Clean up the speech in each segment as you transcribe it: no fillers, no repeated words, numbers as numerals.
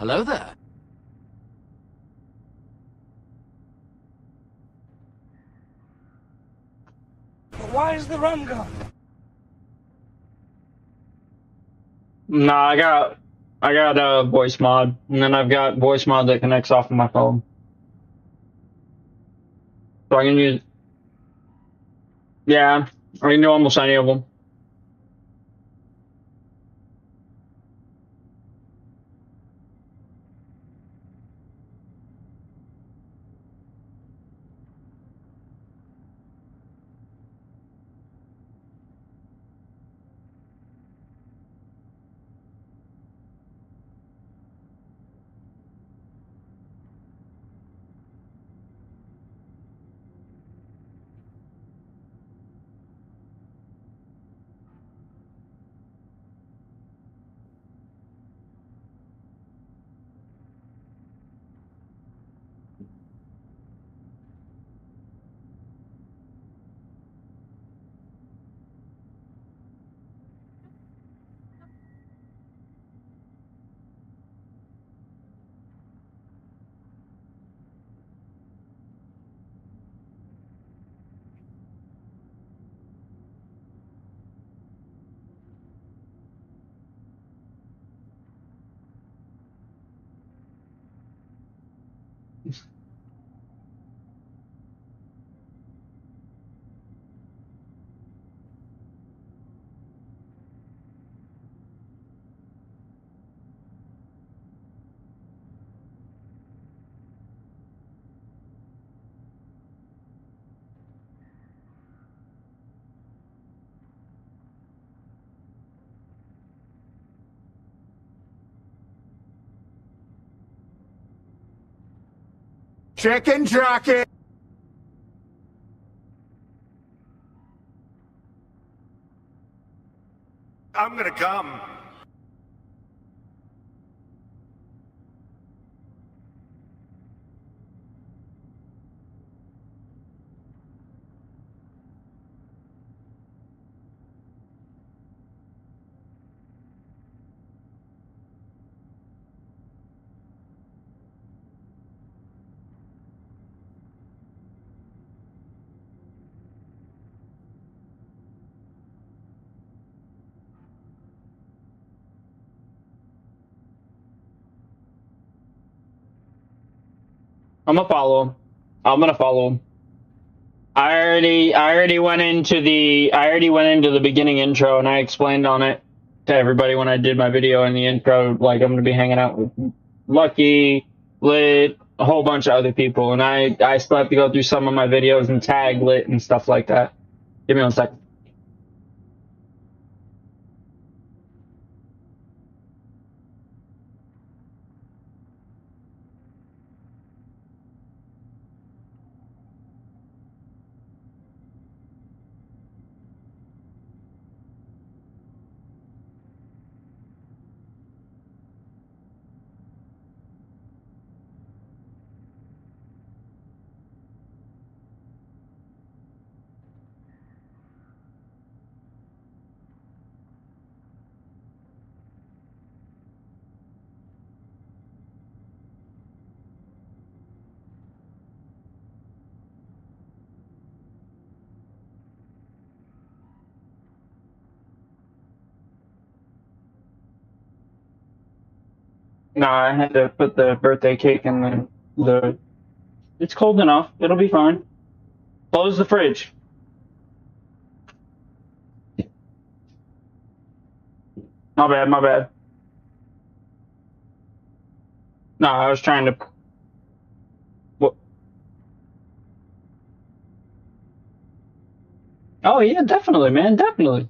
Hello there. Why is the rum gone? No, I got a voice mod, and then I've got voice mod that connects off of my phone, so I can use. Yeah, I can do almost any of them. Chicken jockey! I'm gonna come. I'm gonna follow him. I'm gonna follow him. I already went into the beginning intro, and I explained on it to everybody when I did my video in the intro. Like, I'm gonna be hanging out with Lucky, Lit, a whole bunch of other people, and I still have to go through some of my videos and tag Lit and stuff like that. Give me 1 second. No, I had to put the birthday cake in the. It's cold enough. It'll be fine. Close the fridge. My bad. My bad. No, I was trying to. What? Oh yeah, definitely, man, definitely.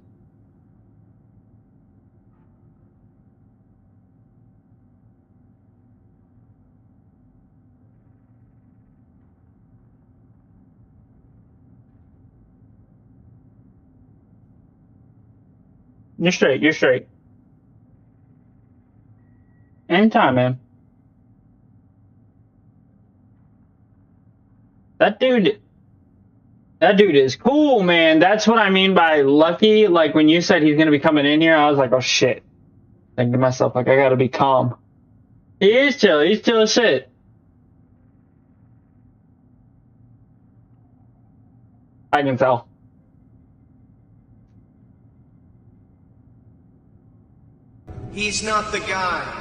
You're straight. You're straight. Anytime, man. That dude is cool, man. That's what I mean by lucky. Like, when you said he's going to be coming in here, I was like, oh, shit. Thinking to myself, like, I got to be calm. He is chill. He's chill as shit. I can tell. He's not the guy.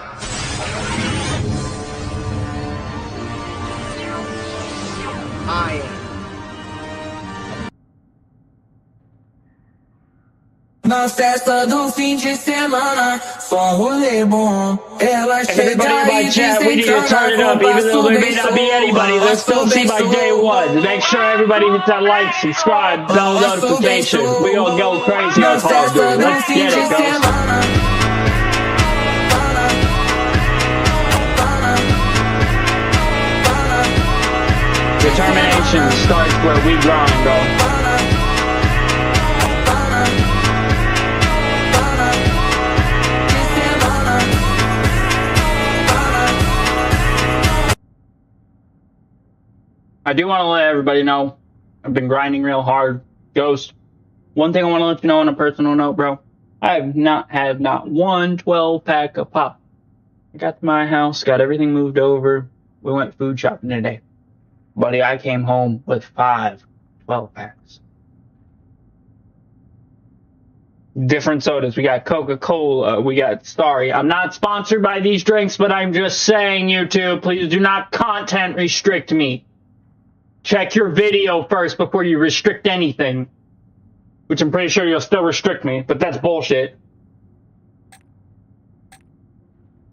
I am. Na festa do fim de semana, só rolê bom. Ela Everybody in my chat, we need to turn it up, even though there may not be anybody. Let's still see by day one. Make sure everybody hits that like, subscribe, bell notification. We gonna go crazy on Call of Duty. Let's get it, guys. Determination starts where we grind, bro. I do want to let everybody know I've been grinding real hard. Ghost, one thing I want to let you know on a personal note, bro. I have not had not one 12-pack of pop. I got to my house, got everything moved over. We went food shopping today. Buddy, I came home with 5 12-packs. Different sodas. We got Coca-Cola. We got Starry. I'm not sponsored by these drinks, but I'm just saying, YouTube, please do not content restrict me. Check your video first before you restrict anything. Which I'm pretty sure you'll still restrict me, but that's bullshit.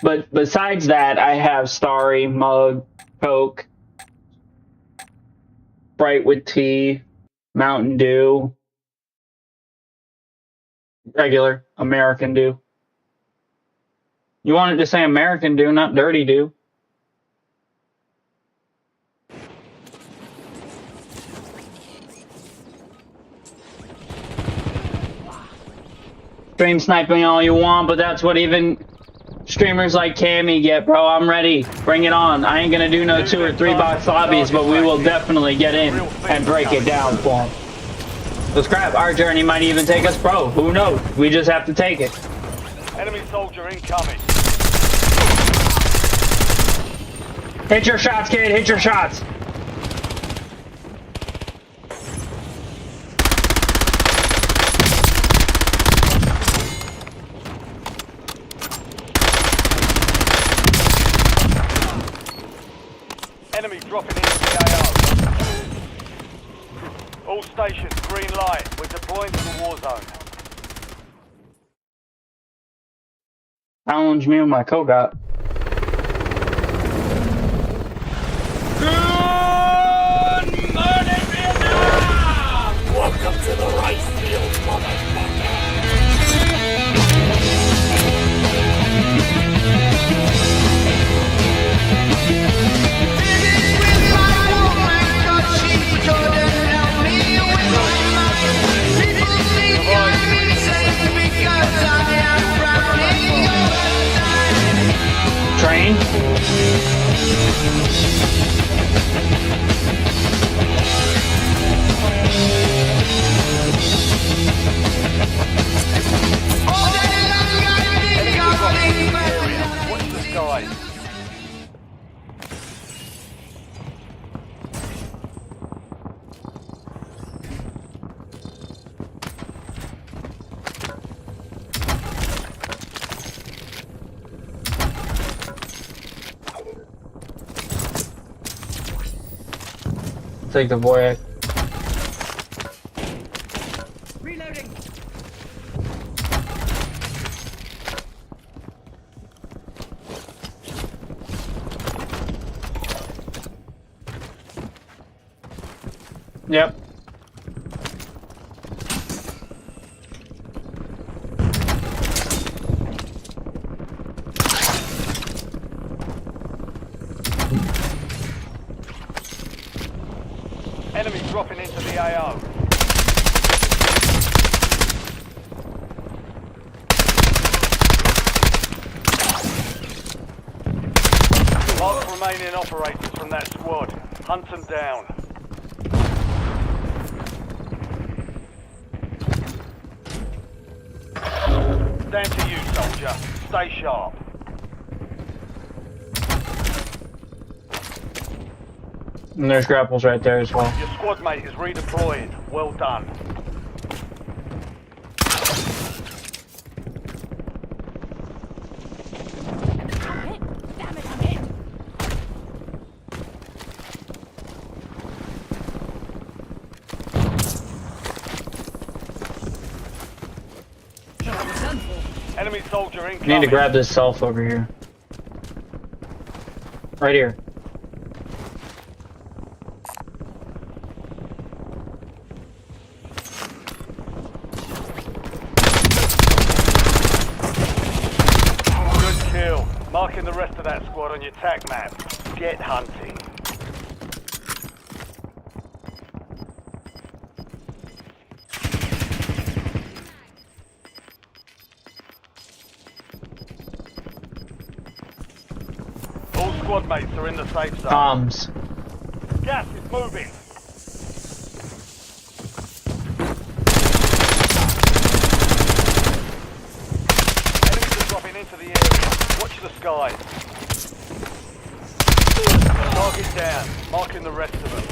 But besides that, I have Starry, Mug, Coke, Sprite with tea, Mountain Dew, regular American Dew. You wanted to say American Dew, not Dirty Dew. Stream sniping all you want, but that's what even streamers like Cammy get, bro. I'm ready. Bring it on. I ain't gonna do no 2 or 3 box lobbies, but we will definitely get in and break it down for him. So scrap, our journey might even take us pro. Who knows? We just have to take it. Enemy soldier incoming. Hit your shots, kid. Hit your shots. Enemy dropping into the AO. All stations, green light. We're deploying to the war zone. Challenge me with my Kogat. Good morning, Vietnam! Welcome to the rice field, motherfucker. Train. Watch the sky. Take the voyage. Reloading. Yep. Enemy dropping into the AO. remaining operators from that squad. Hunt them down. Down to you, soldier. Stay sharp. And there's grapples right there as well. Your squad mate is redeploying. Well done. Damn it, I'm hit. Enemy soldier I incoming. need to grab this self over here. Right here. Good kill. Marking the rest of that squad on your tac map. Get hunting. All squad mates are in the safe zone. Toms. Gas is moving. Enemies are dropping into the area. Watch the skies. Target down. Marking the rest of them.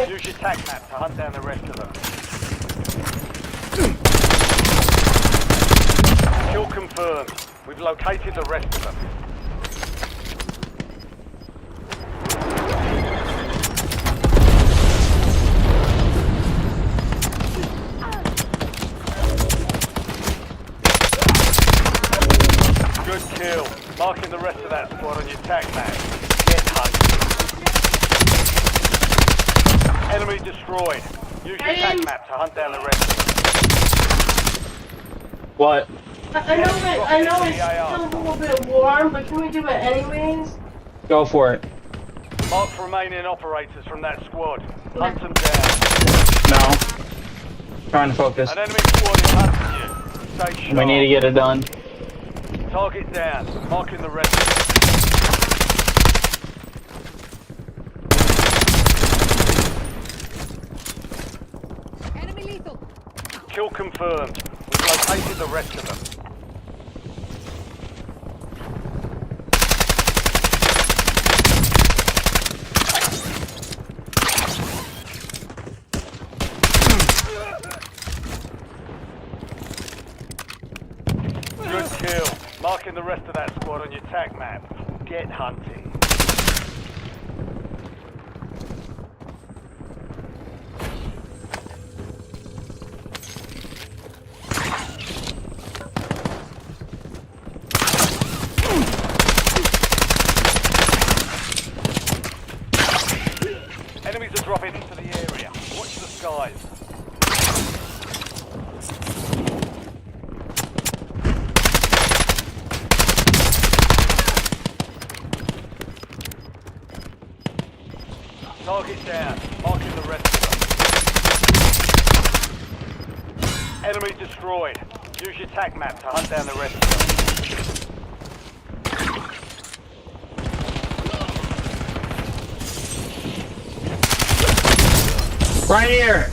Use your tac map to hunt down the rest of them. Kill confirmed. We've located the rest of them. Good kill. Marking the rest of that squad on your tac map. Get hunting. Enemy destroyed. Use your tac map to hunt down the rest of them. What? I know it's still a little bit warm, but can we do it anyways? Go for it. Mark remaining operators from that squad. Hunt them down. No. Trying to focus. An enemy squad is hunting you. Stay sharp. We need to get it done. Target down. Marking the rest of them. Enemy lethal. Kill confirmed. We've located the rest of them. Good kill. Marking the rest of that squad on your tac map. Get hunting. Enemies are dropping into the area. Watch the skies. Target down. Marking the rest of them. Enemy destroyed. Use your tac map to hunt down the rest of them. Right here.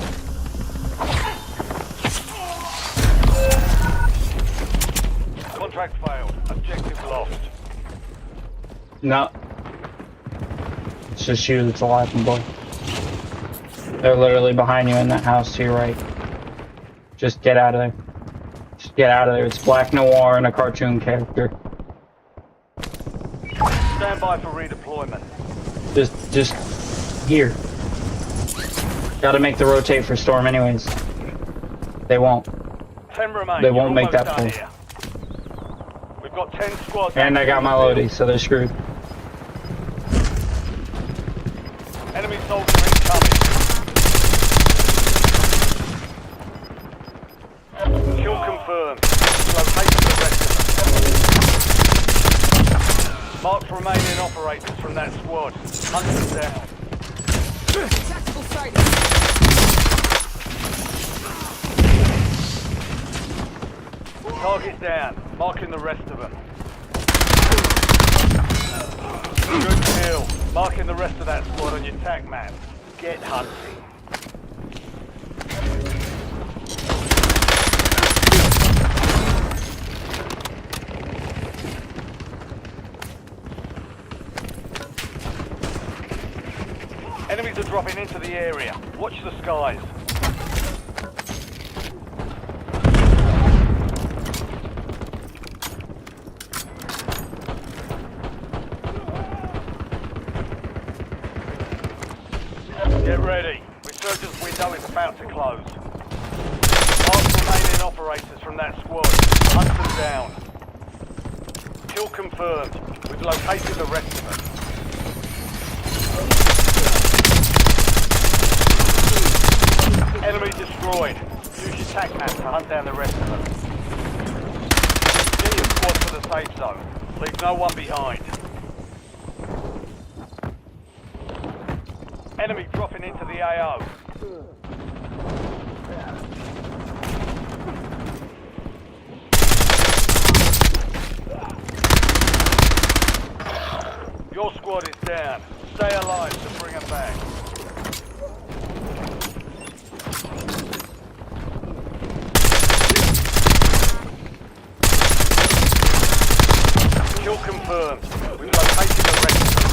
Contract failed. Objective lost. No. It's just you that's alive and boy. They're literally behind you in that house to your right. Just get out of there. Just get out of there. It's Black Noir and a cartoon character. Stand by for redeployment. Just here. Gotta make the rotate for Storm anyways. They won't. 10 remain. They won't You're make that almost pull. done here. We've got 10 squads. And I got my loadies, so they're screwed. Enemy soldier incoming. Kill confirmed. Location the rest of them. Marked remaining operators from that squad. Hunt them down. Tactical sight. Target down. Marking the rest of them. Good kill. Marking the rest of that squad on your tac map. Get hunting. Enemies are dropping into the area. Watch the skies. Get ready. Resurgence window is about to close. Mark remaining operators from that squad. Hunt them down. Kill confirmed. We've located the rest of them. Enemy destroyed. Use your tac map to hunt down the rest of them. Get your squad to the safe zone. Leave no one behind. Enemy dropping into the AO. Your squad is down. Stay alive to bring them back. Kill confirmed. We've located the rest of them.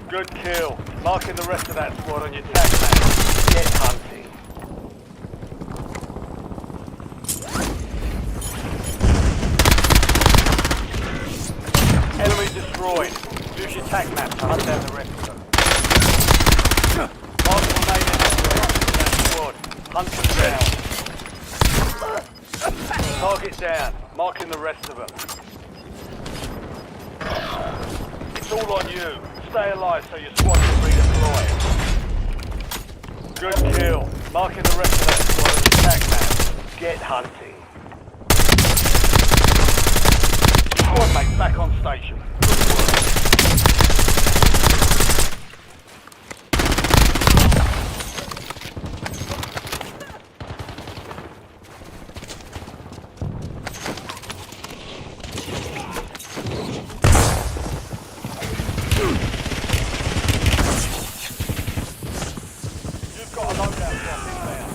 Good kill. Marking the rest of that squad on your tac map. Get hunting. Enemy destroyed. Use your tac map to hunt down the rest of them. Mark the remaining operators in that squad. Hunt them down. Target down. Marking the rest of them. It's all on you. Stay alive so your squad can redeploy. Good kill. Marking the rest of that squad on your tac map. Get hunting. Squad mates back on station. You've got a loadout drop in there.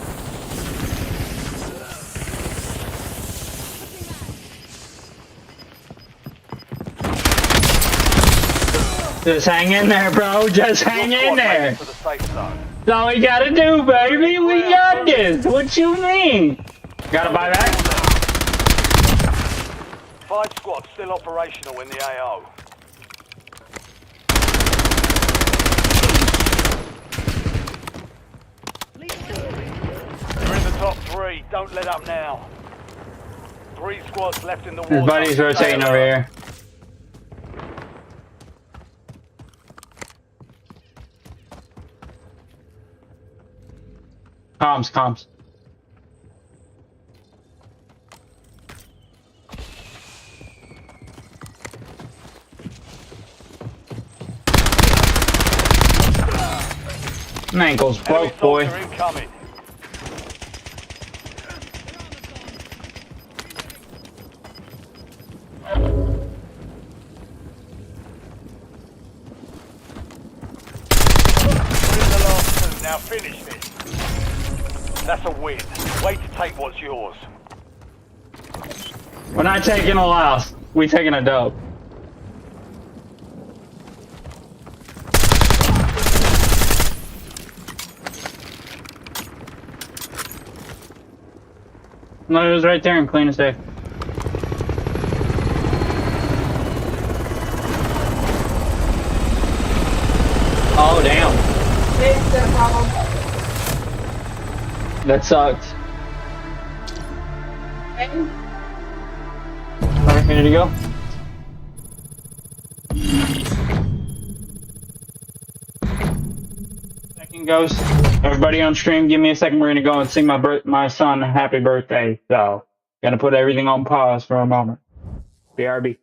Just hang in there, bro. Just hang in there. To the safe zone. That's all we gotta do, baby. We got this. What you mean? Gotta buy back? 5 squads still operational in the AO. You're in the top 3. Don't let up now. 3 squads left in the war. His buddy's zone. rotating Stay over alert. here. Comms. My ankle's Enemy broke, boy. soldier incoming. We're in the last 2. Now finish this. That's a win. Way to take what's yours. We're not taking a loss. We taking a dub. No, it was right there and clean as day. Oh, damn. It's that problem. That sucked. Okay. Alright, ready to go? Second Ghost. Everybody on stream, give me a second. We're gonna go and sing my son happy birthday. So, gonna put everything on pause for a moment. BRB.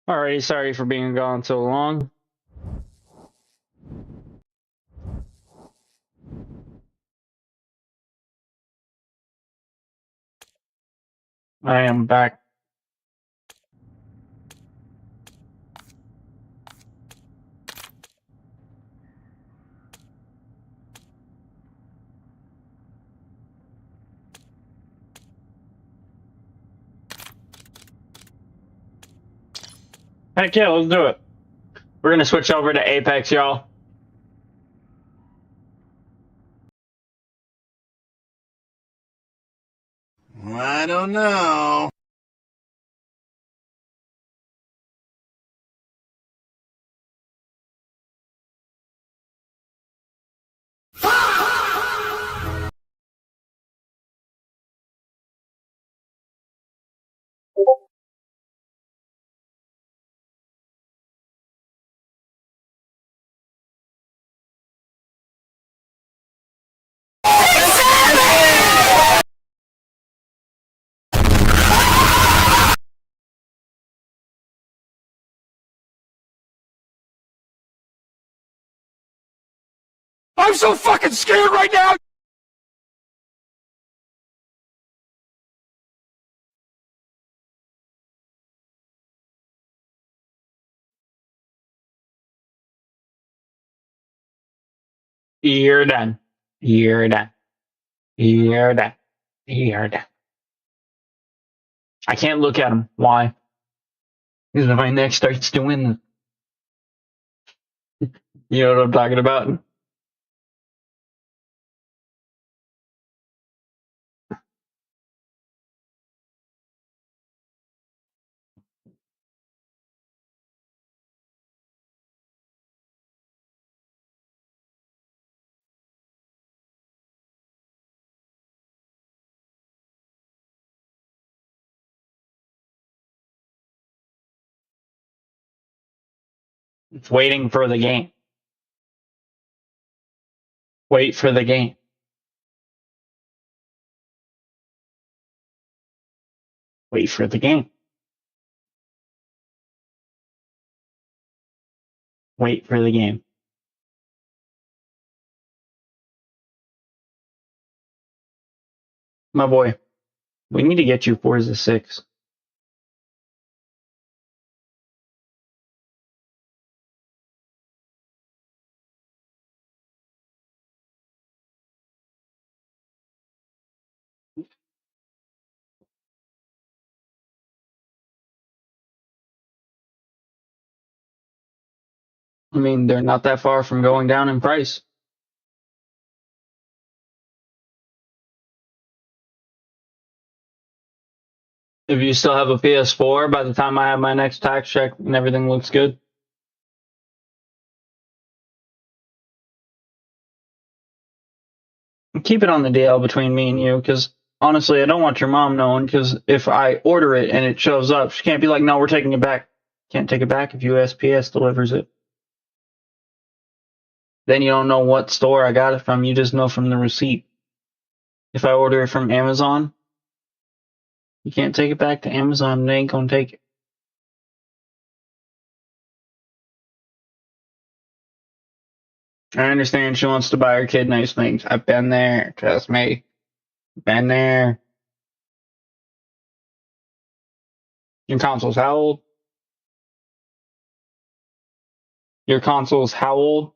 Alrighty, sorry for being gone so long. I am back. Heck yeah, let's do it. We're gonna switch over to Apex, y'all. I don't know. I'm so fucking scared right now! You're done. You're done. You're done. You're done. I can't look at him. Why? Because if my neck starts doing, you know what I'm talking about? It's waiting for the game. Wait for the game. Wait for the game. Wait for the game. My boy, we need to get you Forza 6. I mean, they're not that far from going down in price. If you still have a PS4 by the time I have my next tax check and everything looks good. Keep it on the DL between me and you, because honestly, I don't want your mom knowing, because if I order it and it shows up, she can't be like, no, we're taking it back. Can't take it back if USPS delivers it. Then you don't know what store I got it from, you just know from the receipt. If I order it from Amazon, you can't take it back to Amazon, they ain't gonna take it. I understand she wants to buy her kid nice things. I've been there, trust me. Been there. Your console's how old? Your console's how old?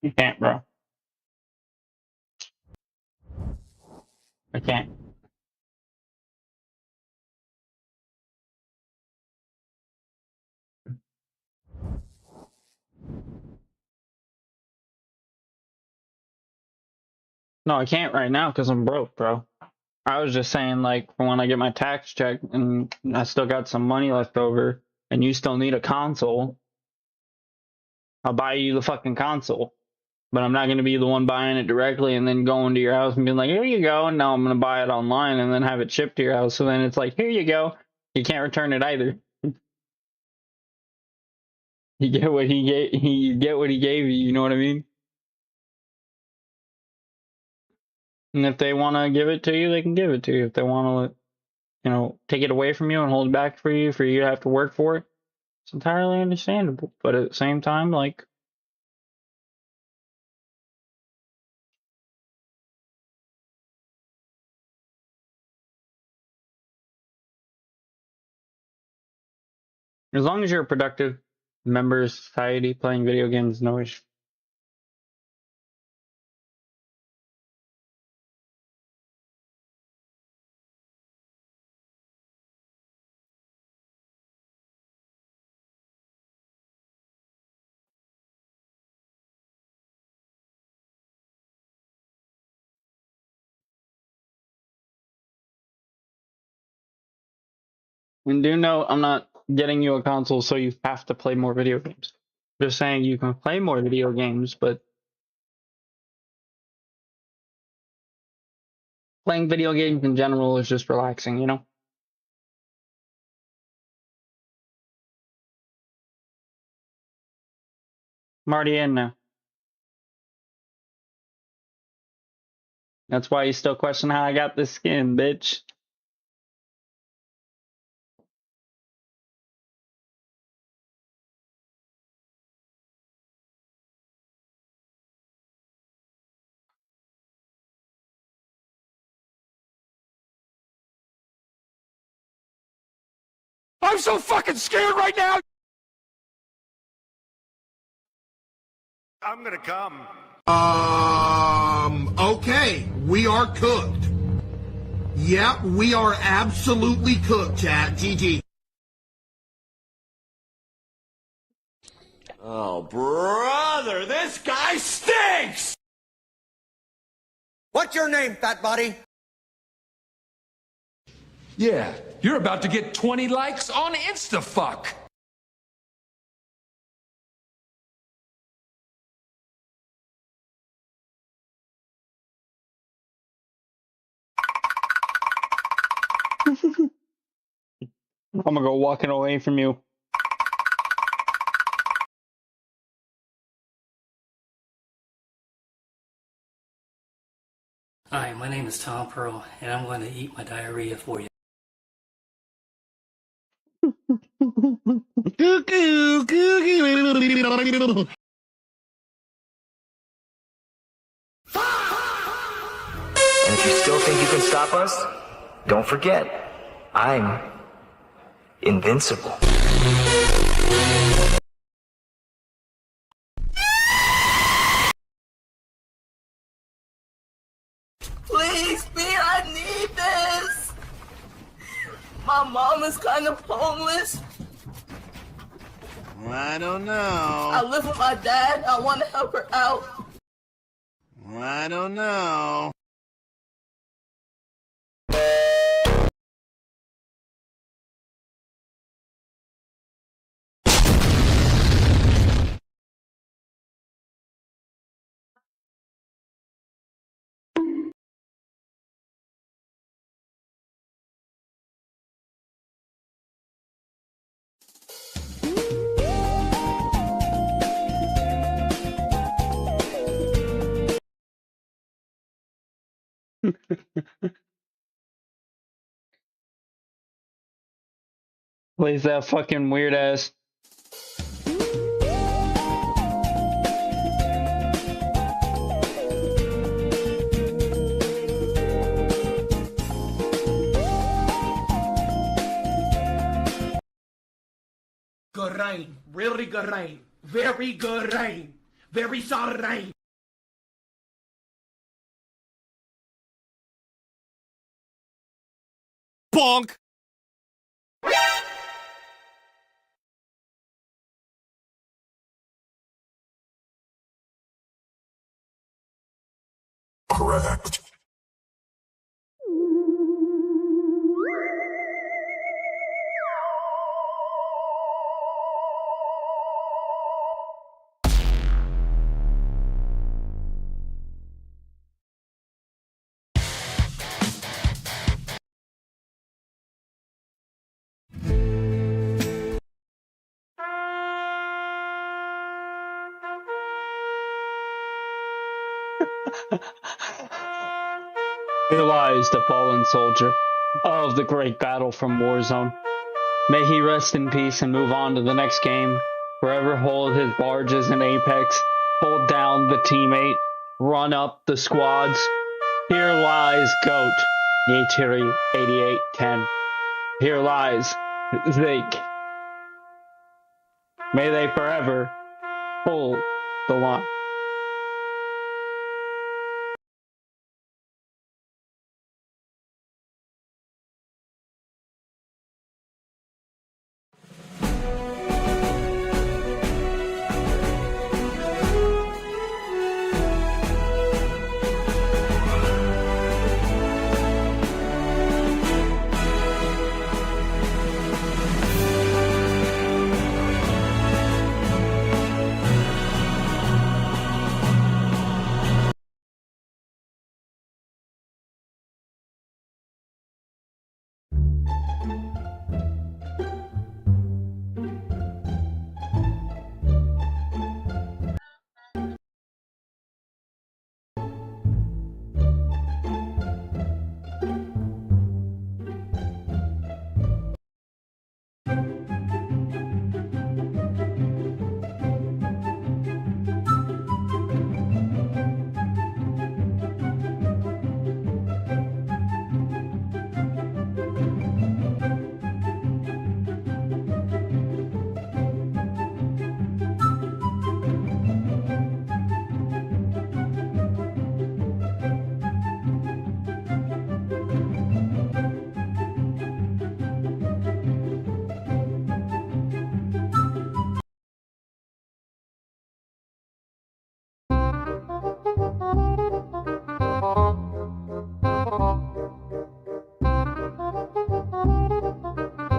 You can't, bro. I can't. No, I can't right now because I'm broke, bro. I was just saying, like, for when I get my tax check and I still got some money left over and you still need a console, I'll buy you the fucking console. But I'm not going to be the one buying it directly and then going to your house and being like, here you go. And now I'm going to buy it online and then have it shipped to your house. So then it's like, here you go. You can't return it either. You get what he gave. You get what he gave you. You know what I mean? And if they want to give it to you, they can give it to you. If they want to, you know, take it away from you and hold it back for you to have to work for it, it's entirely understandable. But at the same time, like, as long as you're a productive member of society, playing video games, no issue. And do know I'm not getting you a console so you have to play more video games. Just saying you can play more video games, but playing video games in general is just relaxing, you know? I'm already in now. That's why you still question how I got this skin, bitch. I'm so fucking scared right now! I'm gonna come. Okay, we are cooked. Yep, we are absolutely cooked, chat. GG. Oh, brother, this guy stinks! What's your name, fat body? Yeah, you're about to get 20 likes on InstaFuck. I'm gonna go walking away from you. Hi, my name is Tom Pearl, and I'm going to eat my diarrhea for you. And if you still think you can stop us, don't forget, I'm invincible. Please, B, I need this. My mom is kind of homeless. I don't know. I live with my dad. I want to help her out. I don't know. Plays that fucking weird ass. Good rain. Really good rain. Very good rain. Very sorry. Bonk! Correct. Here lies the fallen soldier of the great battle from Warzone. May he rest in peace and move on to the next game. Forever hold his barges in Apex. Hold down the teammate. Run up the squads. Here lies GOAT. Neytiri 8810. Here lies Zeke. May they forever hold the line.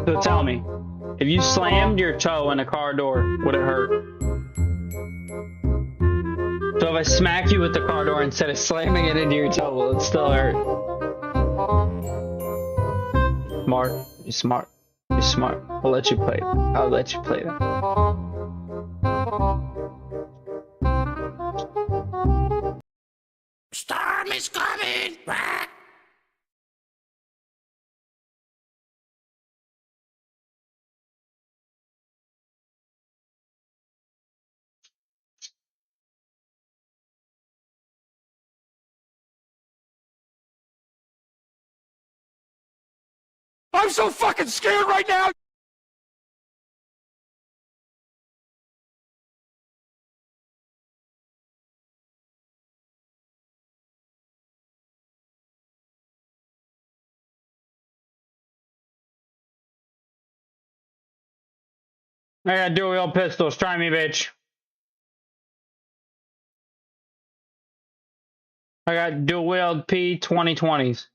So tell me, if you slammed your toe in a car door, would it hurt? So if I smack you with the car door instead of slamming it into your toe, will it still hurt? Smart. You're smart. You're smart. I'll let you play it. I'll let you play that. Storm is coming! I'm so fucking scared right now! I got dual wield pistols. Try me, bitch. I got dual wield P2020s.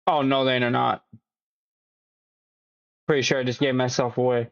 Oh, no, they are not. Pretty sure I just gave myself away.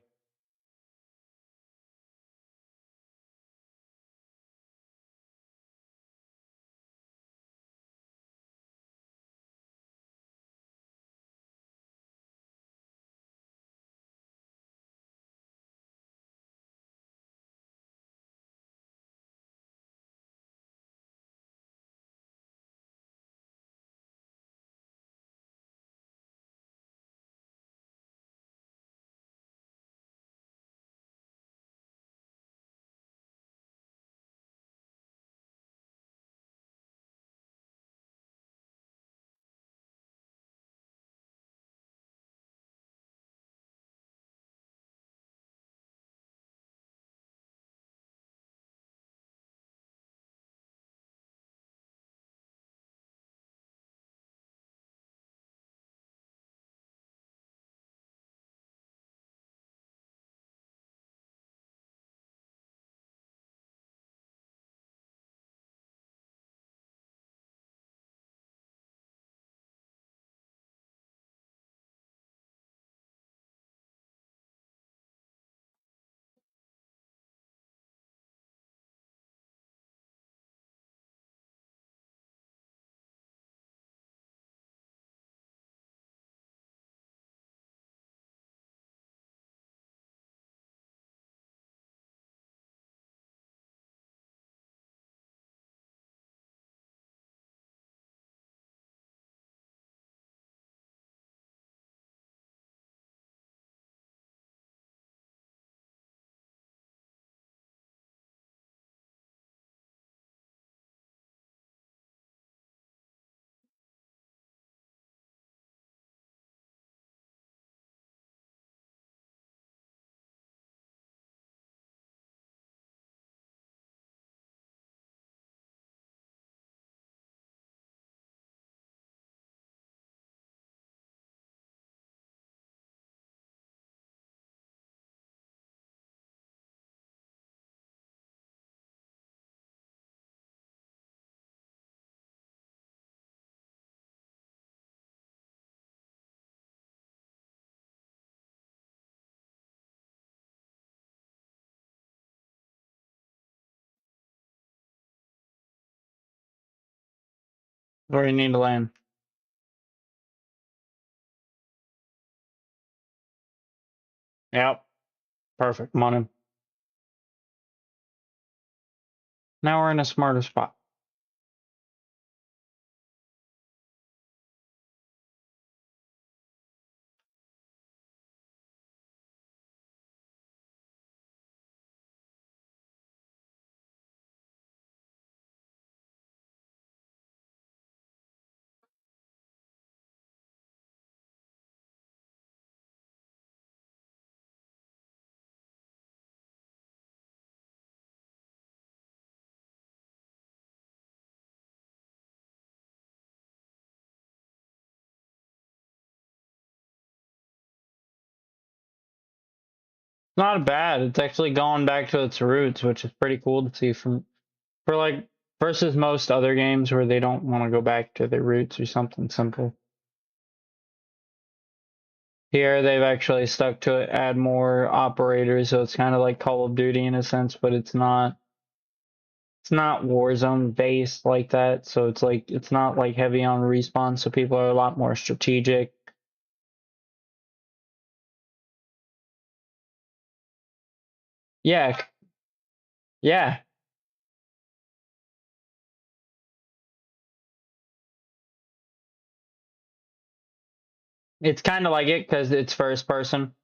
Where you need to land. Yep. Perfect. I'm on him. Now we're in a smarter spot. Not bad. It's actually going back to its roots, which is pretty cool to see from for like versus most other games where they don't want to go back to their roots or something simple. Here they've actually stuck to it, add more operators, so it's kind of like Call of Duty in a sense, but it's not Warzone based like that. So it's not like heavy on respawn, so people are a lot more strategic. Yeah. Yeah. It's kind of like it because it's first person.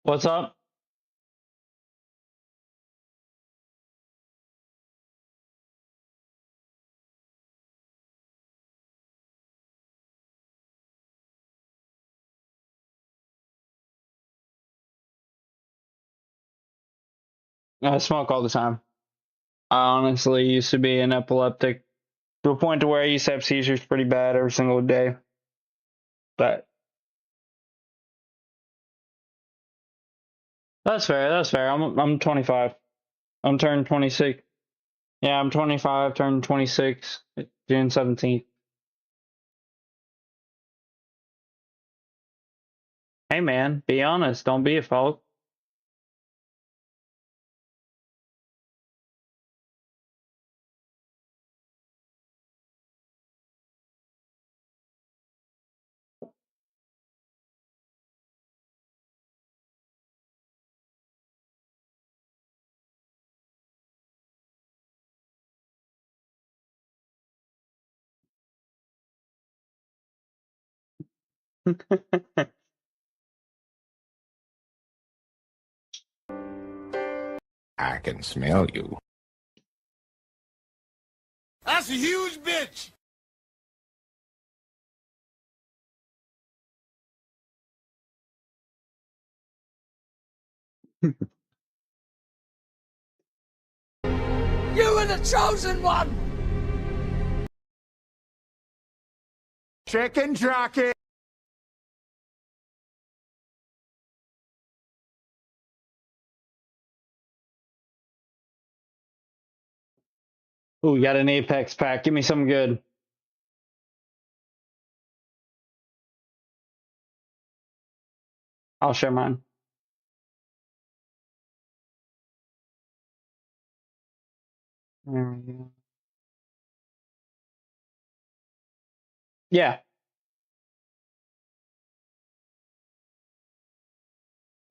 What's up? I smoke all the time. I honestly used to be an epileptic to a point to where I used to have seizures pretty bad every single day. But that's fair. That's fair. I'm 25. I'm turning 26. Yeah, I'm 25. Turning 26 June 17th. Hey man, be honest. Don't be a folk. I can smell you. That's a huge bitch. You were the chosen one! Chicken jockey. Ooh, got an Apex pack. Give me something good. I'll share mine. There we go. Yeah.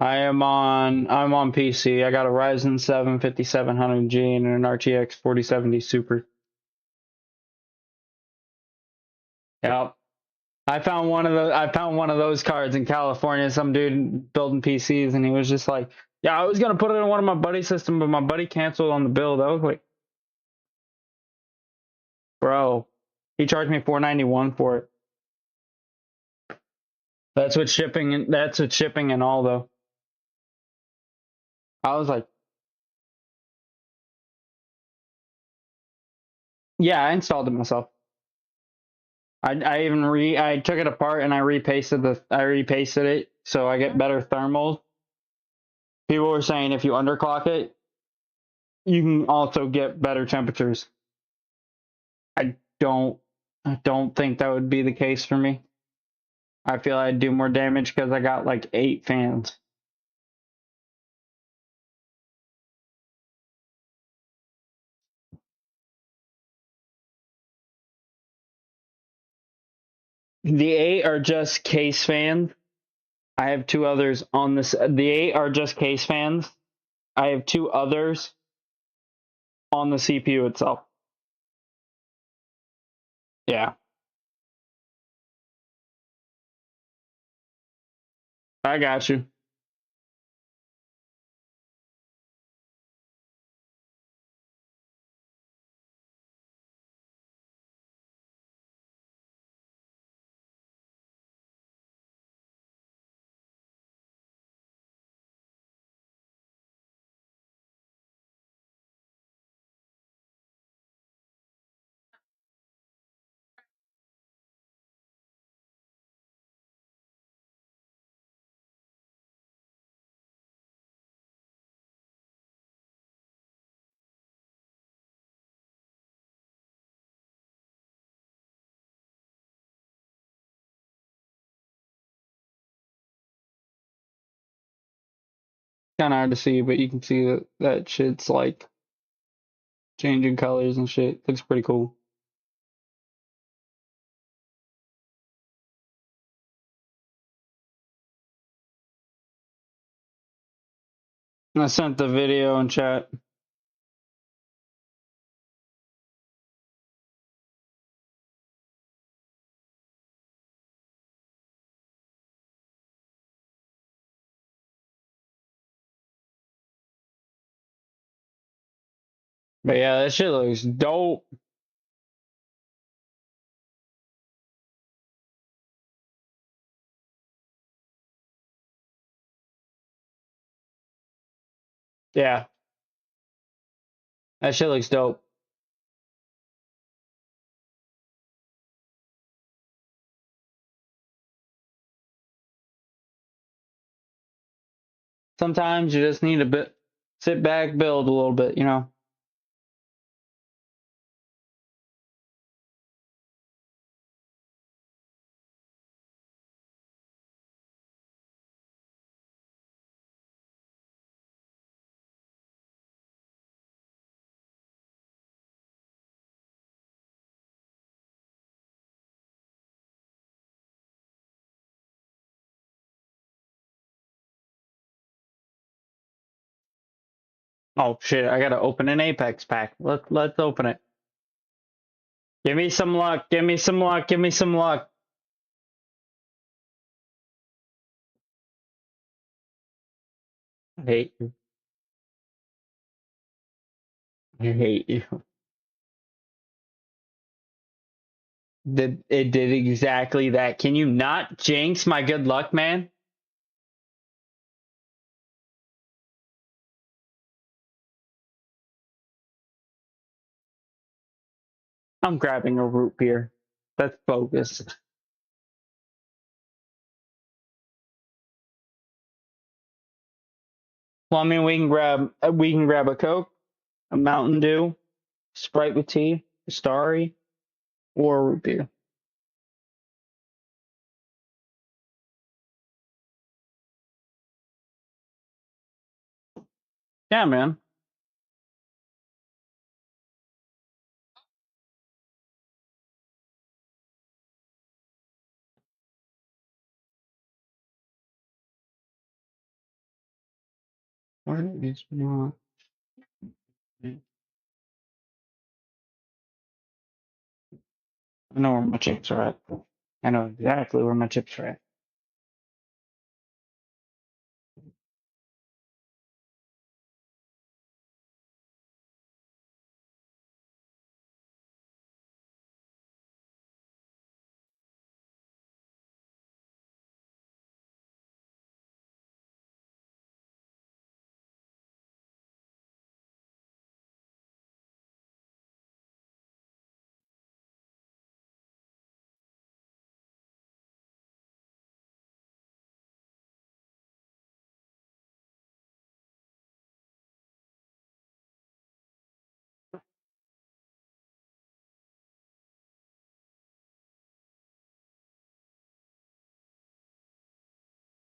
I'm on PC. I got a Ryzen 7 5700G and an RTX 4070 Super. Yep. I found one of those cards in California. Some dude building PCs, and he was just like, "Yeah, I was gonna put it in one of my buddy's system, but my buddy canceled on the build." I was like, "Bro," he charged me $491 for it. That's with shipping and all though. I was like, "Yeah, I installed it myself." I took it apart and I repasted it so I get better thermals. People were saying if you underclock it, you can also get better temperatures. I don't I don't think that would be the case for me. I feel I'd do more damage because I got like 8 fans. The 8 are just case fans. I have 2 others on this. The 8 are just case fans. I have 2 others on the CPU itself. Yeah, I got you. Kind of hard to see, but you can see that shit's like changing colors and shit. Looks pretty cool. I sent the video in chat. But yeah, that shit looks dope. Yeah, that shit looks dope. Sometimes you just need a bit, sit back, build a little bit, you know. Oh shit, I gotta open an Apex pack. Let's open it. Give me some luck. Give me some luck. Give me some luck. I hate you. I hate you. It did exactly that. Can you not jinx my good luck, man? I'm grabbing a root beer. That's bogus. Well, I mean, we can grab a Coke, a Mountain Dew, Sprite with tea, a Starry, or a root beer. Yeah, man. Where is my? I know where my chips are at. I know exactly where my chips are at.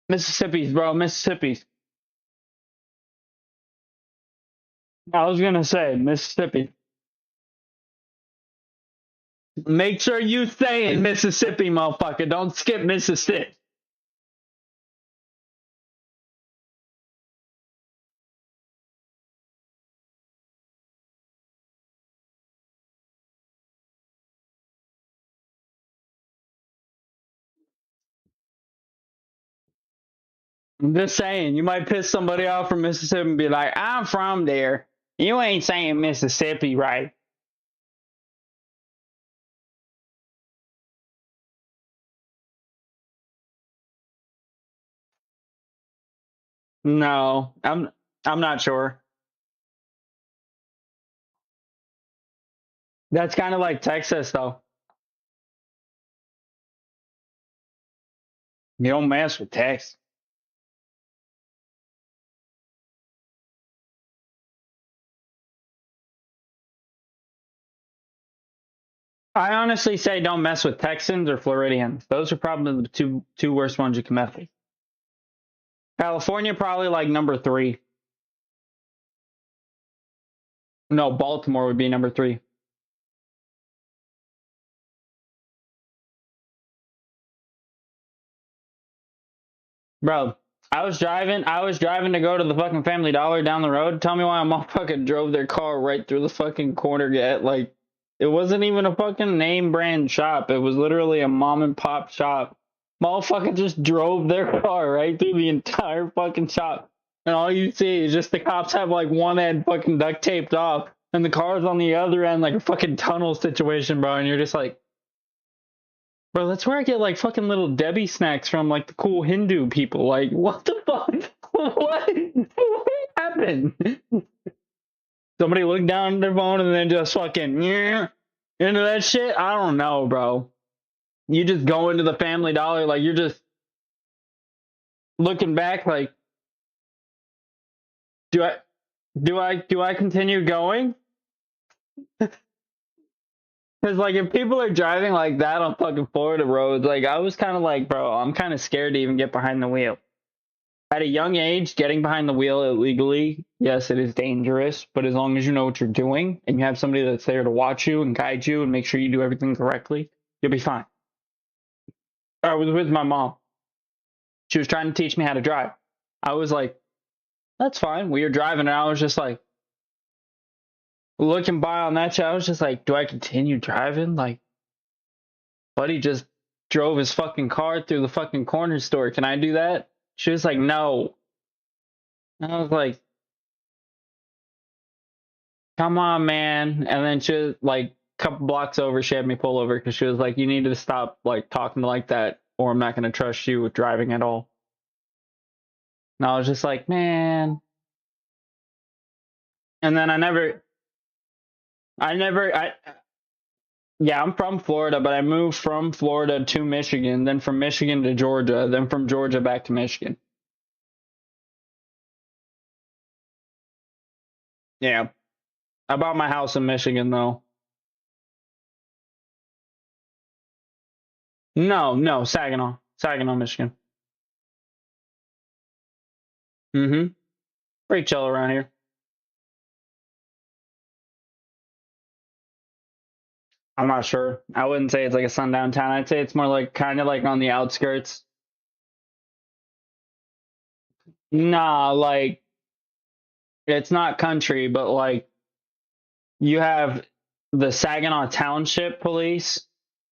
Mississippi's, bro. Mississippi's. I was gonna say Mississippi. Make sure you say it, Mississippi, motherfucker. Don't skip Mississippi. I'm just saying, you might piss somebody off from Mississippi and be like, I'm from there. You ain't saying Mississippi right. No, I'm not sure. That's kind of like Texas, though. You don't mess with Texas. I honestly say don't mess with Texans or Floridians. Those are probably the two worst ones you can mess with. California probably like number 3. No, Baltimore would be number 3. Bro, I was driving to go to the fucking Family Dollar down the road. Tell me why a motherfucker drove their car right through the fucking corner gate. Like, it wasn't even a fucking name brand shop. It was literally a mom and pop shop. Motherfucker just drove their car right through the entire fucking shop. And all you see is just the cops have like one end fucking duct taped off. And the car's on the other end like a fucking tunnel situation, bro. And you're just like, bro, that's where I get like fucking little Debbie snacks from, like the cool Hindu people. Like, what the fuck? What happened? Somebody looked down at their phone and then just fucking into that shit? I don't know, bro. You just go into the Family Dollar, like you're just looking back, like, do I continue going? Because, like, if people are driving like that on fucking Florida roads, like, I was kind of like, bro, I'm kind of scared to even get behind the wheel. At a young age, getting behind the wheel illegally, yes, it is dangerous, but as long as you know what you're doing and you have somebody that's there to watch you and guide you and make sure you do everything correctly, you'll be fine. I was with my mom. She was trying to teach me how to drive. I was like, that's fine. We were driving, and I was just like, looking by on that shit, I was just like, do I continue driving? Like, buddy just drove his fucking car through the fucking corner store. Can I do that? She was like, no. And I was like, come on, man. And then she was like, couple blocks over, she had me pull over because she was like, "You need to stop like talking like that, or I'm not going to trust you with driving at all." And I was just like, man. And then yeah, I'm from Florida, but I moved from Florida to Michigan, then from Michigan to Georgia, then from Georgia back to Michigan. Yeah. I bought my house in Michigan, though. No, Saginaw. Saginaw, Michigan. Mm-hmm. Pretty chill around here. I'm not sure. I wouldn't say it's like a sundown town. I'd say it's more like kind of like on the outskirts. Nah, like it's not country, but like you have the Saginaw Township Police,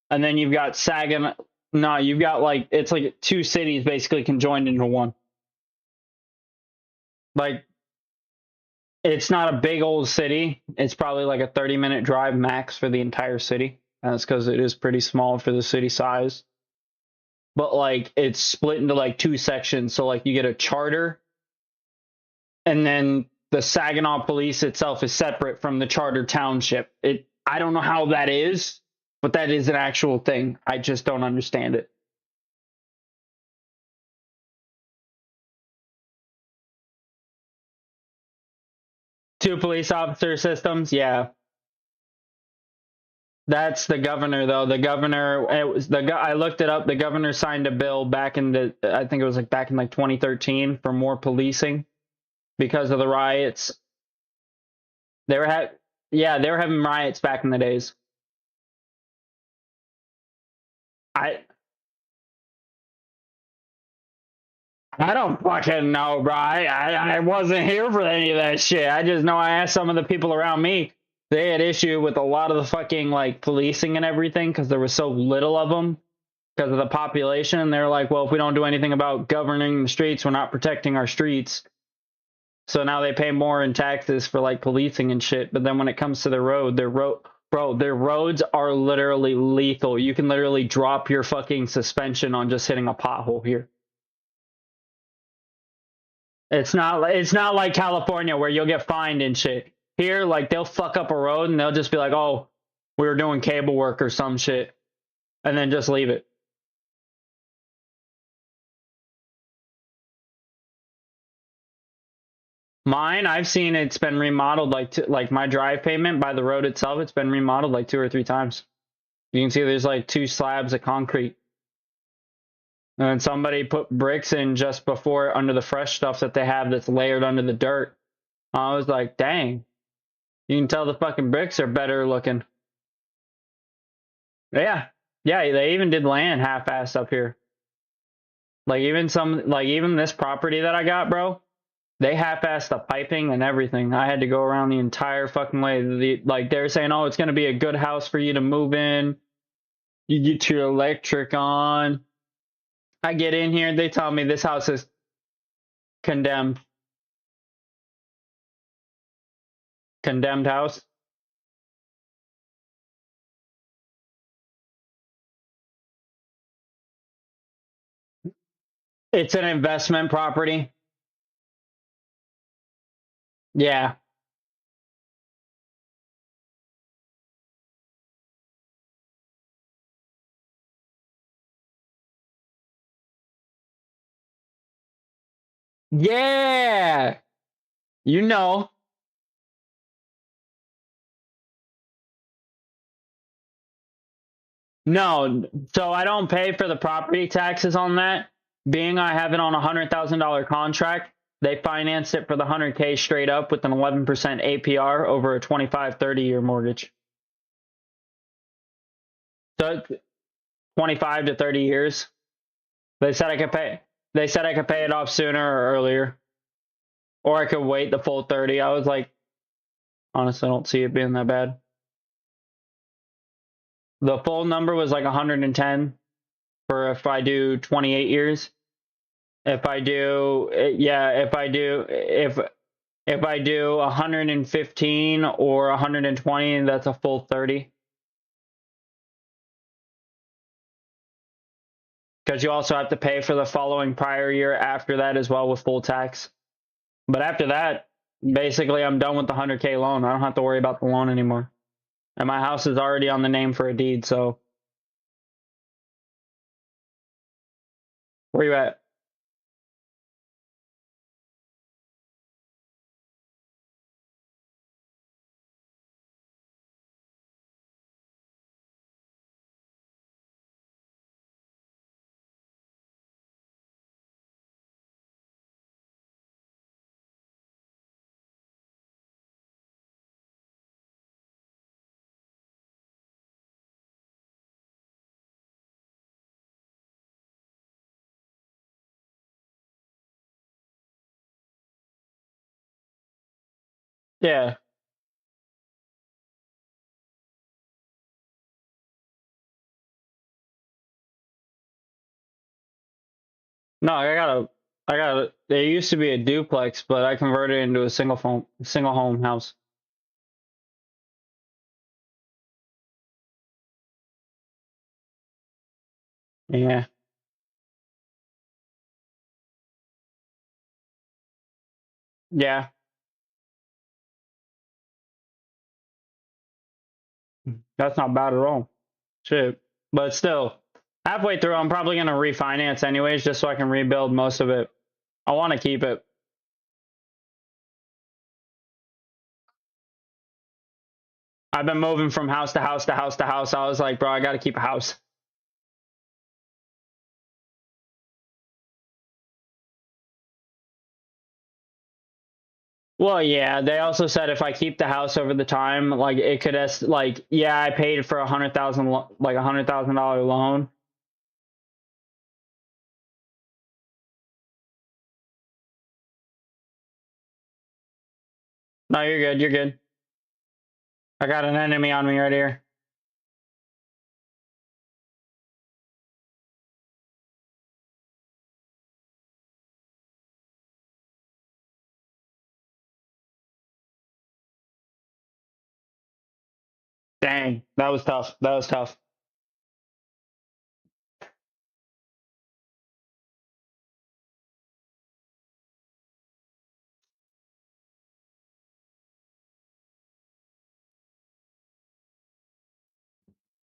and then you've got Saginaw. No, you've got like it's like two cities basically conjoined into one. Like it's not a big old city. It's probably like a 30-minute drive max for the entire city. And that's because it is pretty small for the city size. But like it's split into like two sections. So like you get a charter, and then the Saginaw Police itself is separate from the charter township. I don't know how that is, but that is an actual thing. I just don't understand it. Two police officer systems, yeah. That's the governor, though. The governor, it was I looked it up. The governor signed a bill back in I think it was like back in like 2013 for more policing because of the riots. They were they were having riots back in the days. I I don't fucking know, bro. I wasn't here for any of that shit. I just know I asked some of the people around me. They had issue with a lot of the fucking like policing and everything because there was so little of them because of the population. They're like, well, if we don't do anything about governing the streets, we're not protecting our streets. So now they pay more in taxes for like policing and shit. But then when it comes to the road, their roads are literally lethal. You can literally drop your fucking suspension on just hitting a pothole here. It's not like California where you'll get fined and shit. Here, like they'll fuck up a road and they'll just be like, "Oh, we were doing cable work or some shit," and then just leave it. Mine, I've seen it's been remodeled like my drive pavement by the road itself. It's been remodeled like 2 or 3 times. You can see there's like 2 slabs of concrete, and then somebody put bricks in just before under the fresh stuff that they have that's layered under the dirt. I was like, dang. You can tell the fucking bricks are better looking. Yeah. Yeah, they even did land half-assed up here. Like even this property that I got, bro, they half-assed the piping and everything. I had to go around the entire fucking way. Like they're saying, "Oh, it's going to be a good house for you to move in. You get your electric on." I get in here, they tell me this house is condemned. Condemned house. It's an investment property. Yeah. Yeah. You know. No, so I don't pay for the property taxes on that. Being I have it on a $100,000 contract, they financed it for the 100K straight up with an 11% APR over a 25, 30-year mortgage. So 25 to 30 years. They said I could pay. They said I could pay it off sooner or earlier, or I could wait the full 30. I was like, honestly, I don't see it being that bad. The full number was like 110 for if I do 28 years. If I do, if I do 115 or 120, that's a full 30. because you also have to pay for the following prior year after that as well with full tax. But after that, basically, I'm done with the 100K loan. I don't have to worry about the loan anymore. And my house is already on the name for a deed, so. Where you at? Yeah. No, it used to be a duplex, but I converted it into a single home house. Yeah. Yeah. That's not bad at all. Shit. But still, halfway through, I'm probably going to refinance anyways, just so I can rebuild most of it. I want to keep it. I've been moving from house to house to house to house. I was like, bro, I got to keep a house. Well, yeah, they also said if I keep the house over the time, like it could, like, yeah, I paid for $100,000 loan. No, you're good. You're good. I got an enemy on me right here. Dang, that was tough. That was tough.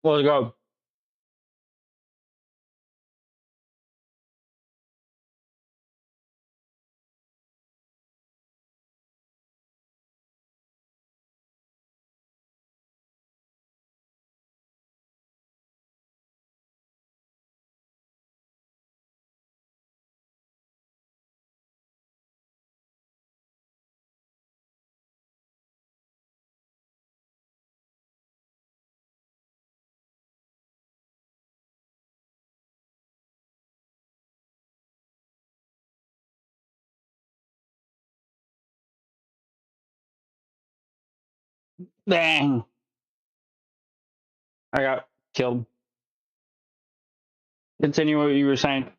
Let's go. Dang, I got killed. Continue what you were saying.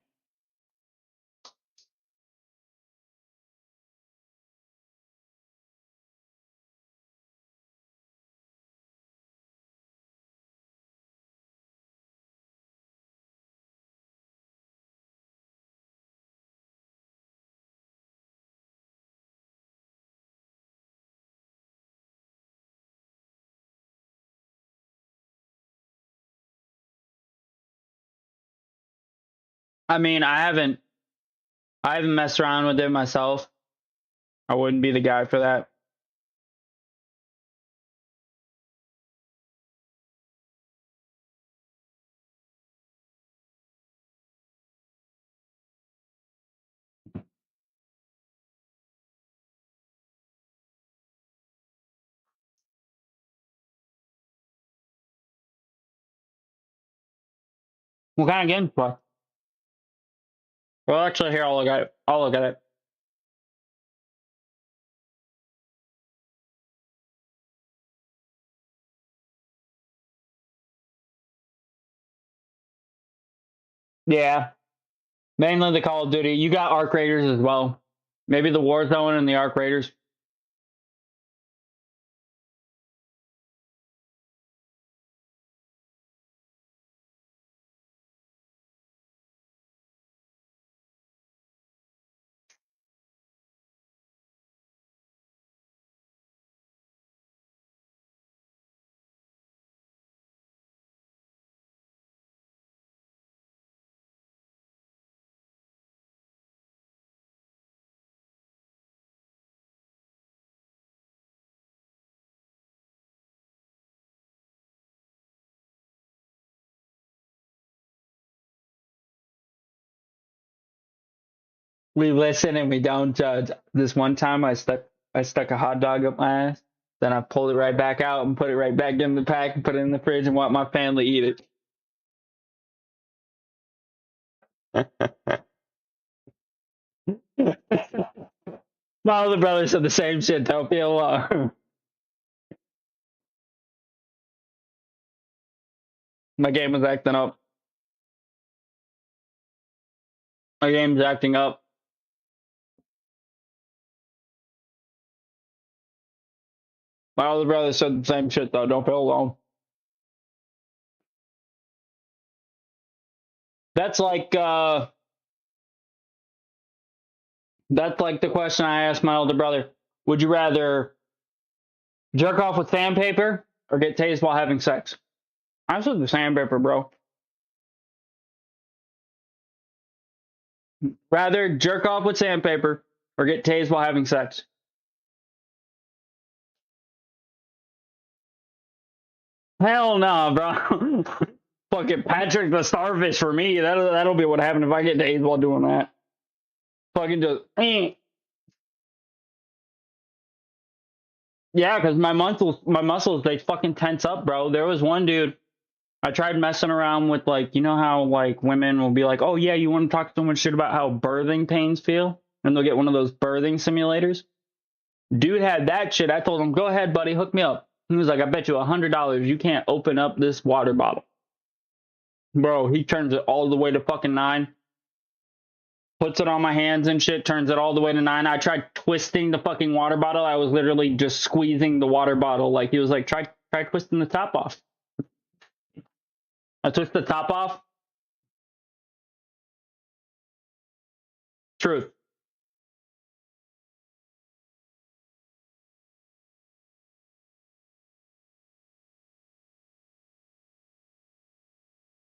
I mean, I haven't messed around with it myself. I wouldn't be the guy for that. What kind of gameplay? Well, actually, here I'll look at it. I'll look at it. Yeah, mainly the Call of Duty. You got Arc Raiders as well. Maybe the Warzone and the Arc Raiders. We listen and we don't judge. This one time I stuck a hot dog up my ass. Then I pulled it right back out and put it right back in the pack and put it in the fridge and want my family to eat it. My older brother said the same shit. Don't feel alone. My game was acting up. My game's acting up. My older brother said the same shit though. Don't feel alone. That's like the question I asked my older brother. Would you rather jerk off with sandpaper or get tased while having sex? I said the sandpaper, bro. Rather jerk off with sandpaper or get tased while having sex. Hell no, bro. Fucking Patrick the Starfish for me. That'll be what happened if I get tased while doing that. Fucking just Yeah, because my muscles, they fucking tense up, bro. There was one dude, I tried messing around with, like, you know how, like, women will be like, oh, yeah, you want to talk so much shit about how birthing pains feel? And they'll get one of those birthing simulators. Dude had that shit. I told him, go ahead, buddy, hook me up. He was like, I bet you $100 you can't open up this water bottle. Bro, he turns it all the way to fucking 9. Puts it on my hands and shit, turns it all the way to 9. I tried twisting the fucking water bottle. I was literally just squeezing the water bottle. Like, he was like, try twisting the top off. I twist the top off. Truth.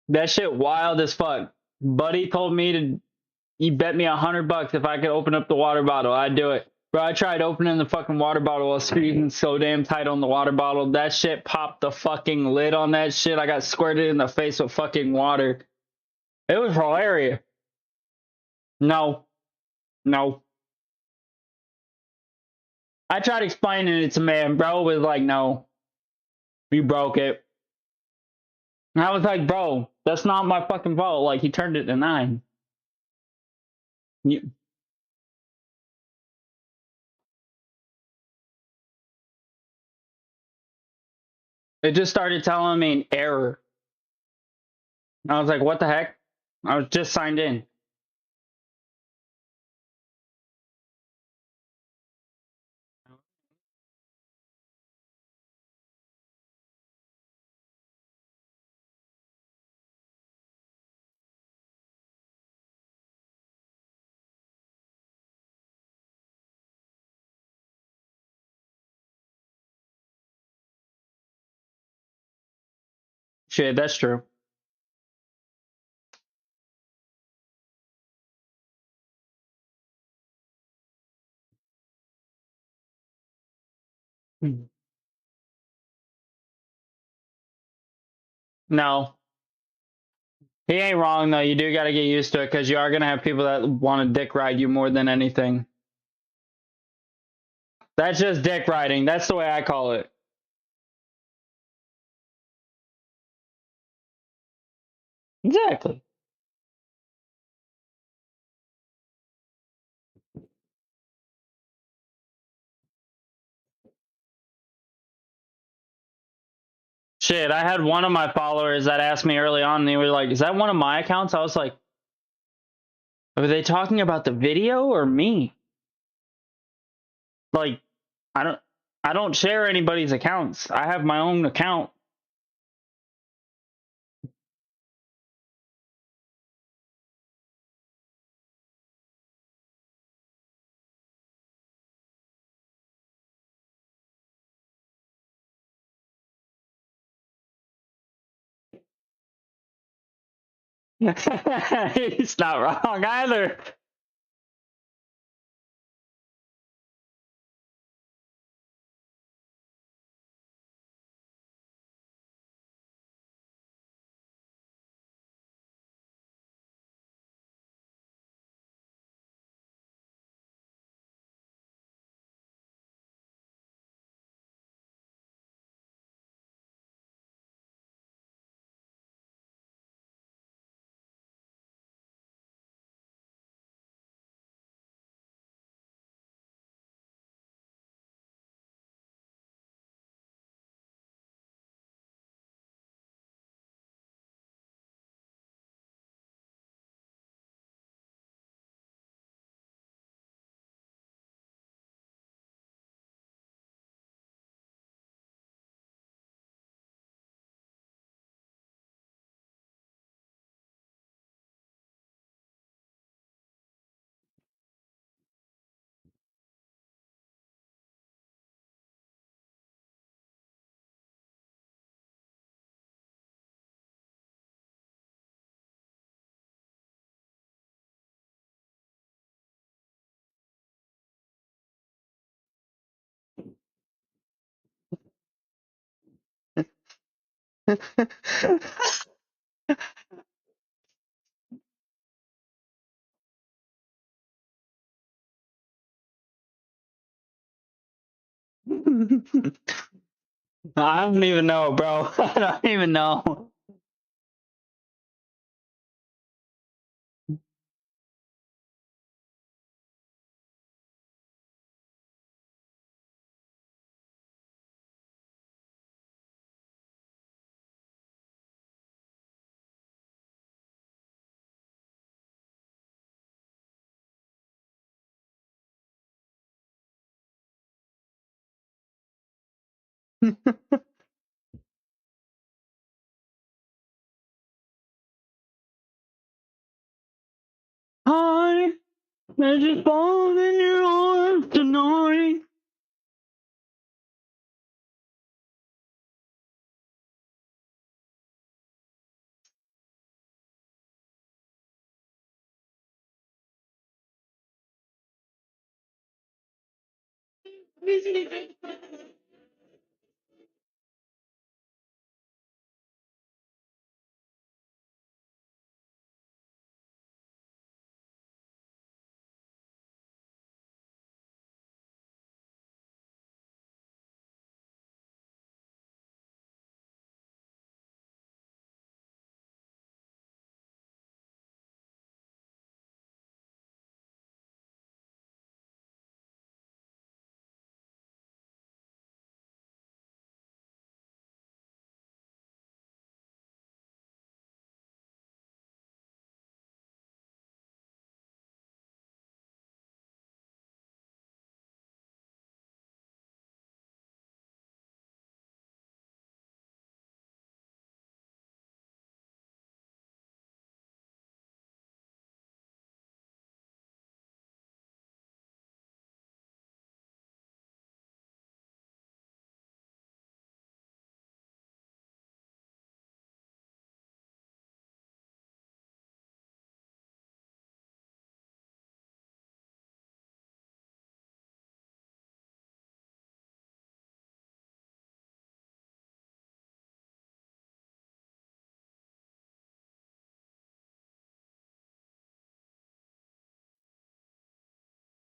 That shit wild as fuck. Buddy told me he bet me $100 if I could open up the water bottle, I'd do it. Bro, I tried opening the fucking water bottle. I was squeezing so damn tight on the water bottle. That shit popped the fucking lid on that shit. I got squirted in the face with fucking water. It was hilarious. No. No. I tried explaining it to man. Bro was like, no. You broke it. And I was like, bro, that's not my fucking fault. Like, he turned it to 9. It just started telling me an error. I was like, what the heck? I was just signed in. Shit, that's true. No. He ain't wrong, though. You do got to get used to it because you are going to have people that want to dick ride you more than anything. That's just dick riding. That's the way I call it. Exactly. Shit, I had one of my followers that asked me early on, and they were like, is that one of my accounts? I was like, are they talking about the video or me? Like, I don't share anybody's accounts. I have my own account. He's not wrong either. I don't even know, bro. I don't even know. Hi, I just fallen in your arms tonight.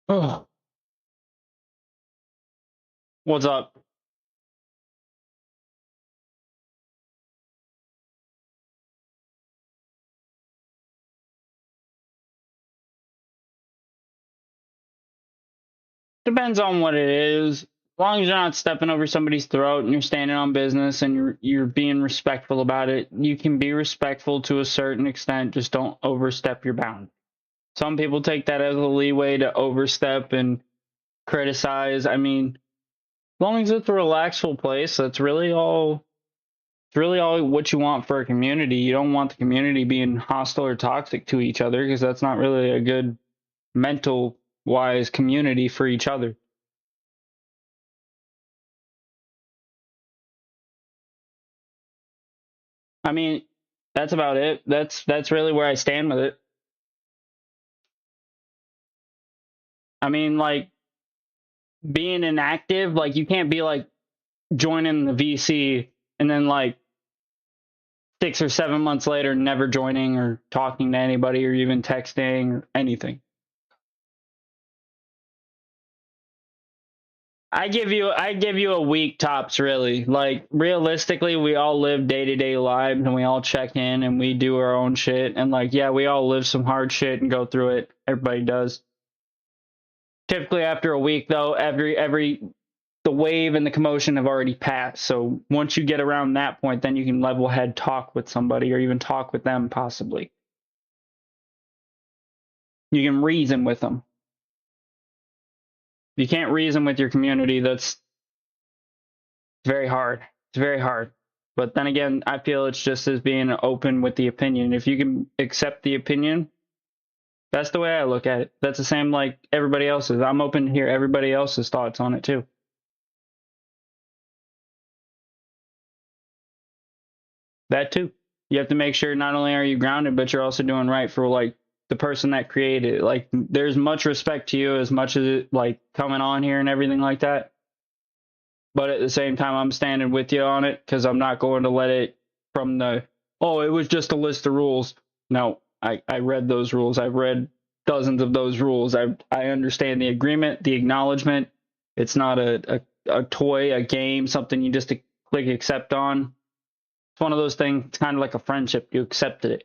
Ugh. What's up? Depends on what it is. As long as you're not stepping over somebody's throat and you're standing on business and you're being respectful about it, you can be respectful to a certain extent. Just don't overstep your bound. Some people take that as a leeway to overstep and criticize. I mean, as long as it's a relaxful place, that's really all. It's really all what you want for a community. You don't want the community being hostile or toxic to each other because that's not really a good mental wise community for each other. I mean, that's about it. That's really where I stand with it. I mean, like being inactive, like you can't be like joining the VC and then like 6 or 7 months later never joining or talking to anybody or even texting or anything. I give you a week tops, really. Like realistically, we all live day-to-day lives and we all check in and we do our own shit and like yeah, we all live some hard shit and go through it. Everybody does. Typically after a week though, every the wave and the commotion have already passed. So once you get around that point, then you can level head talk with somebody or even talk with them possibly. You can reason with them. You can't reason with your community. That's very hard. It's very hard. But then again, I feel it's just as being open with the opinion. If you can accept the opinion, that's the way I look at it. That's the same like everybody else's. I'm open to hear everybody else's thoughts on it too. That too. You have to make sure not only are you grounded, but you're also doing right for like the person that created it. Like there's much respect to you as much as it like coming on here and everything like that. But at the same time, I'm standing with you on it because I'm not going to let it from the, oh, it was just a list of rules. No, I read those rules. I've read dozens of those rules. I understand the agreement, the acknowledgement. It's not a toy, a game, something you just click accept on. It's one of those things. It's kind of like a friendship. You accepted it.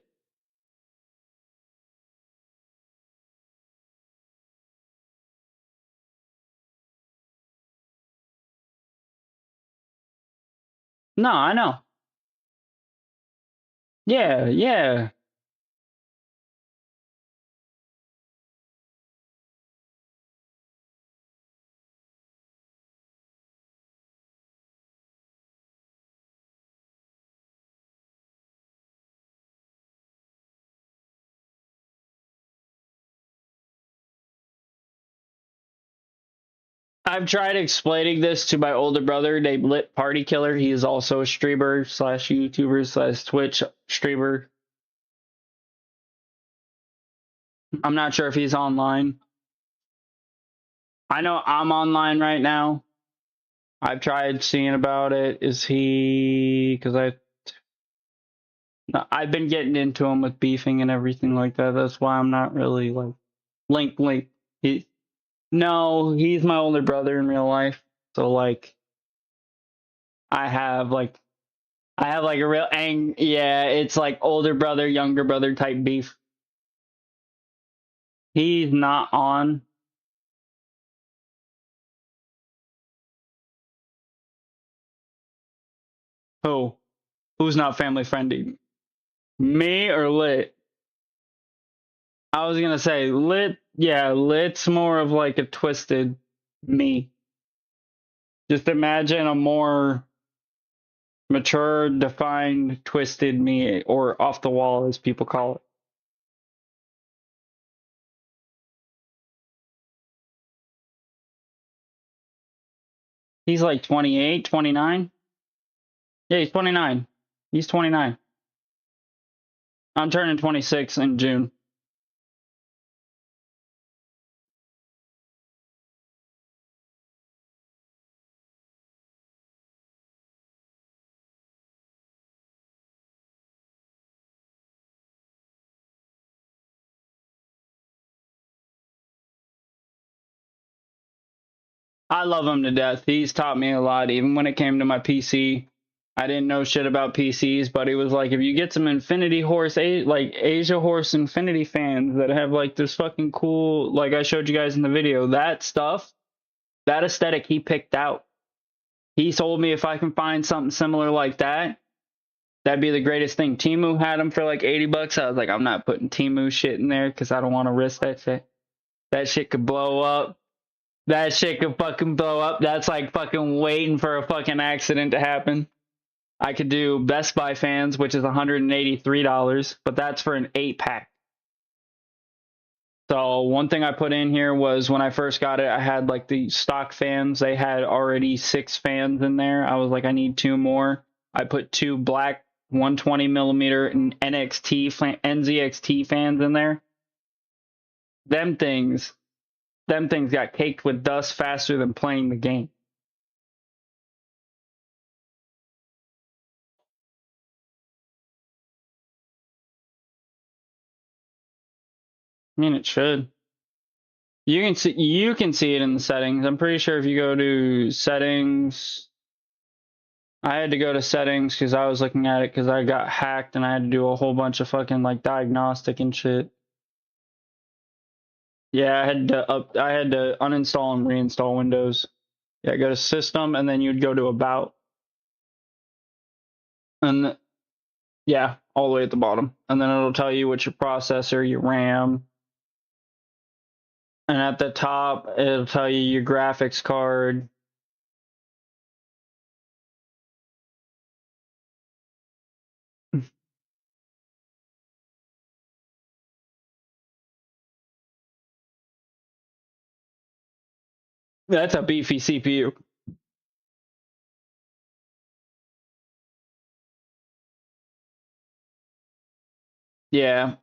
No, I know. Yeah, yeah. I've tried explaining this to my older brother named Lit Party Killer. He is also a streamer slash YouTuber slash Twitch streamer. I'm not sure if he's online. I know I'm online right now. I've tried seeing about it. Is he? Because I've been getting into him with beefing and everything like that. That's why I'm not really like link. No, he's my older brother in real life. So like, I have like a real yeah, it's like older brother, younger brother type beef. He's not on. Who? Who's not family friendly? Me or Lit? I was gonna say Lit. Yeah, Lit's more of like a twisted me. Just imagine a more mature, defined, twisted me, or off the wall, as people call it. He's like 28, 29. Yeah, he's 29. He's 29. I'm turning 26 in June. I love him to death. He's taught me a lot, even when it came to my PC. I didn't know shit about PCs, but he was like, if you get some Infinity Horse, like Asia Horse Infinity fans that have like this fucking cool, like I showed you guys in the video, that stuff, that aesthetic he picked out. He told me if I can find something similar like that, that'd be the greatest thing. Temu had them for like $80. I was like, I'm not putting Temu shit in there because I don't want to risk that shit. That shit could blow up. That shit could fucking blow up. That's like fucking waiting for a fucking accident to happen. I could do Best Buy fans, which is $183, but that's for an 8-pack. So one thing I put in here was when I first got it, I had like the stock fans. They had already 6 fans in there. I was like, I need 2 more. I put 2 black 120 millimeter NZXT fans in there. Them things got caked with dust faster than playing the game. I mean, it should. You can see it in the settings. I'm pretty sure if you go to settings, I had to go to settings because I was looking at it because I got hacked and I had to do a whole bunch of fucking like diagnostic and shit. Yeah, I had to uninstall and reinstall Windows. Yeah, go to system and then you'd go to about. And yeah, all the way at the bottom. And then it'll tell you what's your processor, your RAM. And at the top, it'll tell you your graphics card. That's a beefy CPU. Yeah.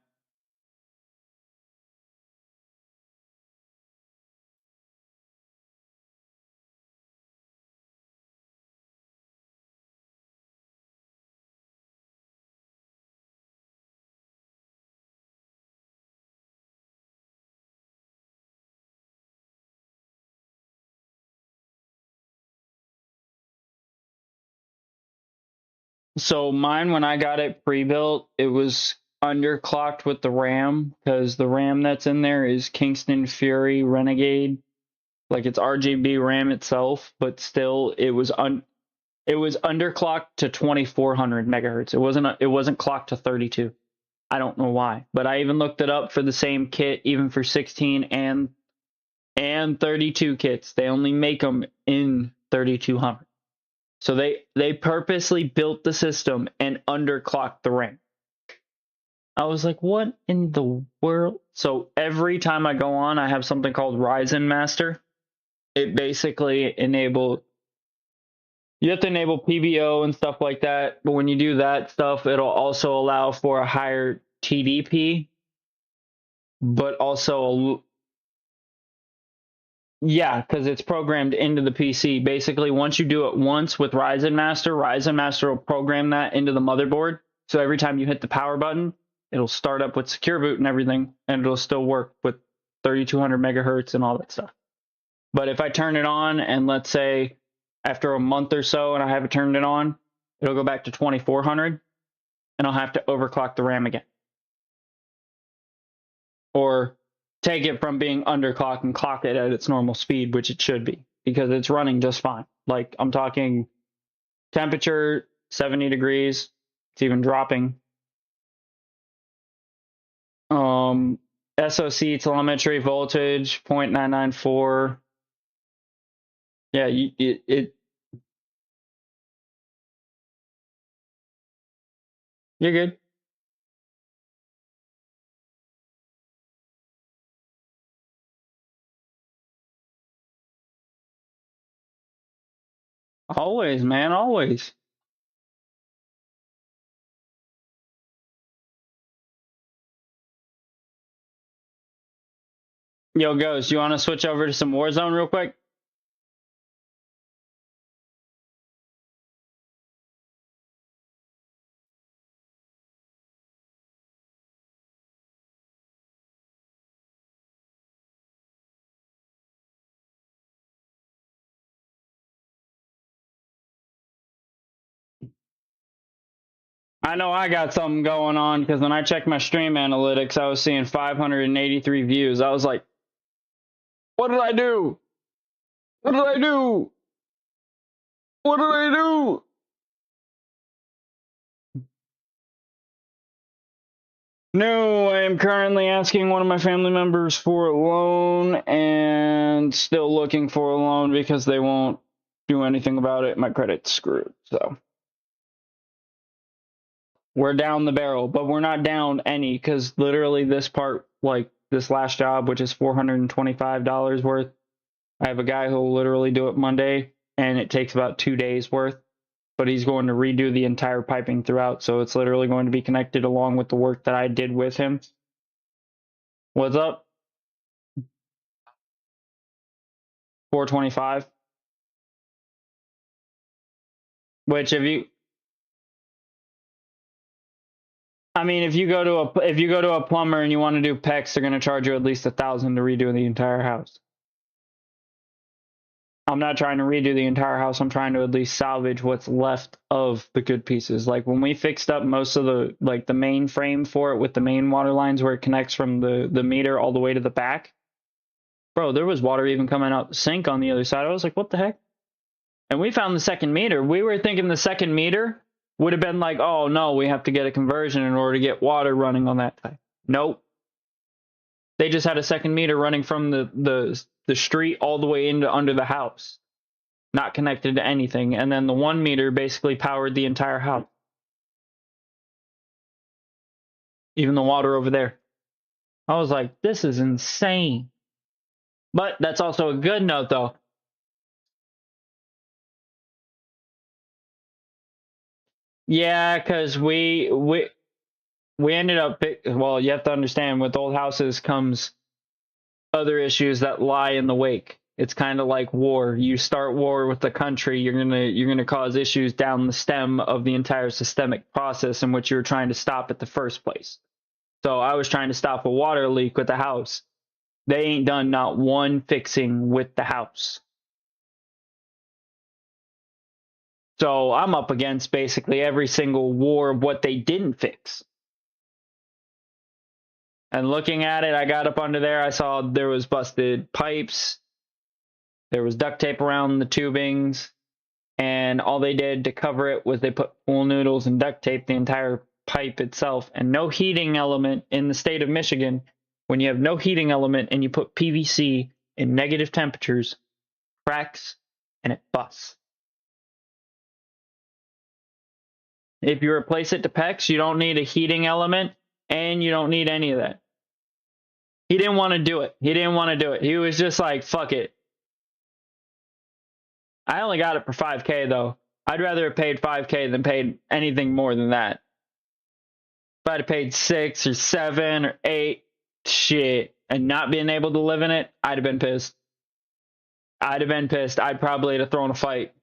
So mine, when I got it pre-built, it was underclocked with the RAM because the RAM that's in there is Kingston Fury Renegade. Like it's RGB RAM itself, but still it was underclocked to 2400 megahertz. It wasn't clocked to 32. I don't know why, but I even looked it up for the same kit, even for 16 and 32 kits. They only make them in 3200. So they purposely built the system and underclocked the RAM. I was like, what in the world? So every time I go on, I have something called Ryzen Master. It basically you have to enable PBO and stuff like that. But when you do that stuff, it'll also allow for a higher TDP, but also, yeah, because it's programmed into the PC. Basically, once you do it once with Ryzen Master will program that into the motherboard. So every time you hit the power button, it'll start up with secure boot and everything, and it'll still work with 3200 megahertz and all that stuff. But if I turn it on, and let's say after a month or so and I haven't turned it on, it'll go back to 2400, and I'll have to overclock the RAM again. Or take it from being underclocked and clock it at its normal speed, which it should be, because it's running just fine. Like, I'm talking temperature 70 degrees. It's even dropping. SoC telemetry voltage 0.994. Yeah, you're good. Always, man, always. Yo, Ghost, you want to switch over to some Warzone real quick? I know I got something going on because when I checked my stream analytics, I was seeing 583 views. I was like, what did I do? What did I do? What did I do? No, I am currently asking one of my family members for a loan and still looking for a loan because they won't do anything about it. My credit's screwed. So we're down the barrel, but we're not down any because literally this part, like this last job, which is $425 worth, I have a guy who'll literally do it Monday and it takes about 2 days worth, but he's going to redo the entire piping throughout. So it's literally going to be connected along with the work that I did with him. What's up? 425. Which if you, I mean, if you go to a plumber and you want to do PEX, they're going to charge you at least $1,000 to redo the entire house. I'm not trying to redo the entire house. I'm trying to at least salvage what's left of the good pieces. Like when we fixed up most of the main frame for it with the main water lines where it connects from the meter all the way to the back, bro, there was water even coming out the sink on the other side. I was like, what the heck? And we found the second meter. We were thinking the second meter would have been like, oh no, we have to get a conversion in order to get water running on that side. Nope. They just had a second meter running from the street all the way into under the house, not connected to anything. And then the 1 meter basically powered the entire house. Even the water over there. I was like, this is insane. But that's also a good note though. Yeah, because we ended up, well, you have to understand, with old houses comes other issues that lie in the wake. It's kind of like war. You start war with the country, you're gonna cause issues down the stem of the entire systemic process in which you're trying to stop at the first place. So I was trying to stop a water leak with the house. They ain't done not one fixing with the house. So I'm up against basically every single war of what they didn't fix. And looking at it, I got up under there. I saw there was busted pipes. There was duct tape around the tubings. And all they did to cover it was they put pool noodles and duct tape the entire pipe itself. And no heating element in the state of Michigan. When you have no heating element and you put PVC in negative temperatures, cracks and it busts. If you replace it to PEX, you don't need a heating element and you don't need any of that. He didn't want to do it. He didn't want to do it. He was just like, fuck it. I only got it for 5K though. I'd rather have paid 5K than paid anything more than that. If I'd have paid 6 or 7 or 8, shit, and not being able to live in it, I'd have been pissed. I'd have been pissed. I'd probably have thrown a fight.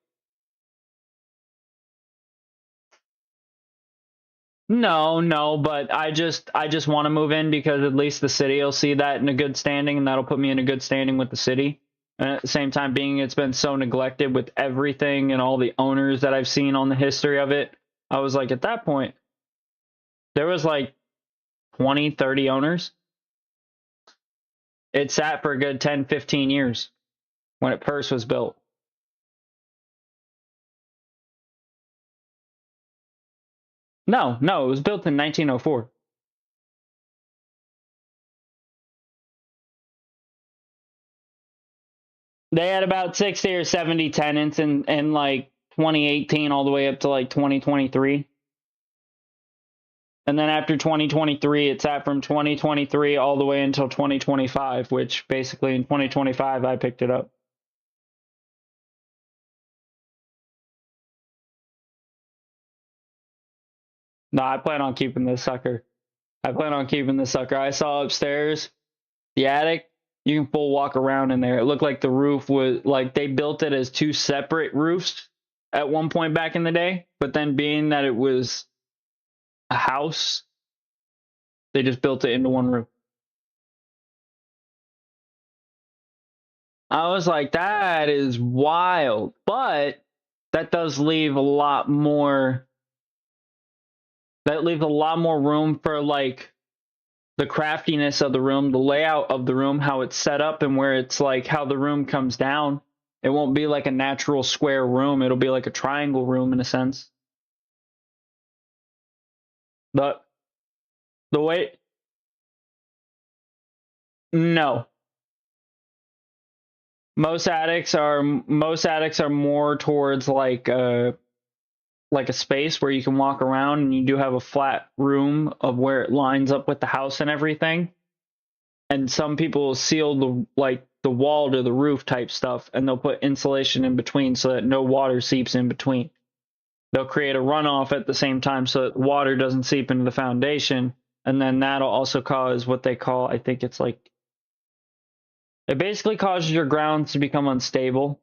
No, but I just want to move in because at least the city will see that in a good standing, and that'll put me in a good standing with the city. And at the same time, being it's been so neglected with everything and all the owners that I've seen on the history of it, I was like, at that point, there was like 20, 30 owners. It sat for a good 10, 15 years when it first was built. No, it was built in 1904. They had about 60 or 70 tenants in like 2018 all the way up to like 2023. And then after 2023, it sat from 2023 all the way until 2025, which basically in 2025, I picked it up. No, I plan on keeping this sucker. I saw upstairs, the attic, you can full walk around in there. It looked like the roof was, like they built it as 2 separate roofs at one point back in the day. But then being that it was a house, they just built it into one roof. I was like, that is wild. But that does leave a lot more. That leaves a lot more room for like the craftiness of the room, the layout of the room, how it's set up, and where it's like how the room comes down. It won't be like a natural square room. It'll be like a triangle room in a sense. But the way, no. Most attics are more towards like a space where you can walk around, and you do have a flat room of where it lines up with the house and everything. And some people seal the wall to the roof type stuff, and they'll put insulation in between so that no water seeps in between. They'll create a runoff at the same time so that water doesn't seep into the foundation, and then that'll also cause what they call, I think it's like, it basically causes your grounds to become unstable.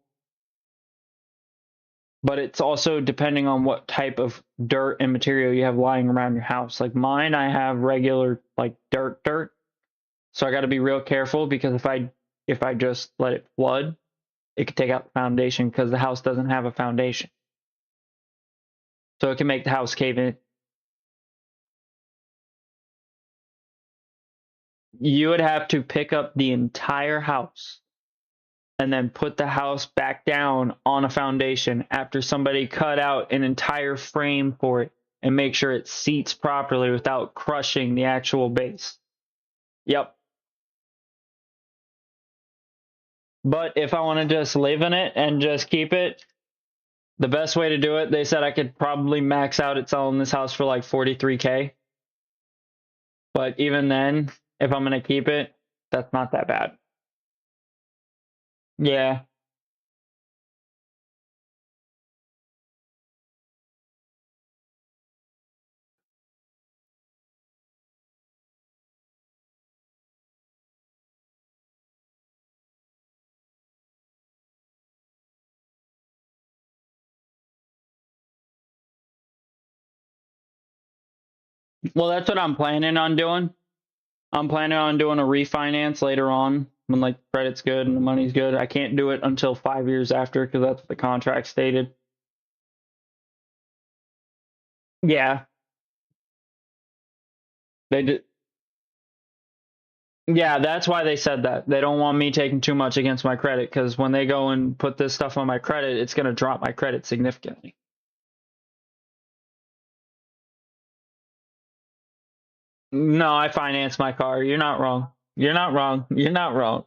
But it's also depending on what type of dirt and material you have lying around your house. Like mine, I have regular like dirt. So I got to be real careful because if I just let it flood, it could take out the foundation because the house doesn't have a foundation. So it can make the house cave in. You would have to pick up the entire house and then put the house back down on a foundation after somebody cut out an entire frame for it and make sure it seats properly without crushing the actual base. Yep. But if I want to just live in it and just keep it, the best way to do it, they said I could probably max out at selling this house for like 43K. But even then, if I'm going to keep it, that's not that bad. Yeah. Well, that's what I'm planning on doing. I'm planning on doing a refinance later on when like credit's good and the money's good. I can't do it until 5 years after because that's what the contract stated. Yeah. They did. Yeah, that's why they said that. They don't want me taking too much against my credit, because when they go and put this stuff on my credit, it's going to drop my credit significantly. No, I finance my car. You're not wrong. You're not wrong. You're not wrong.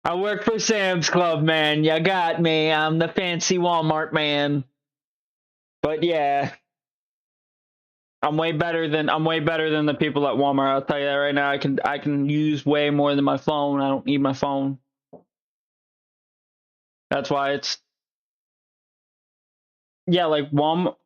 I work for Sam's Club, man. You got me. I'm the fancy Walmart man. But yeah, I'm way better than the people at Walmart. I'll tell you that right now. I can use way more than my phone. I don't need my phone. That's why it's like Walmart.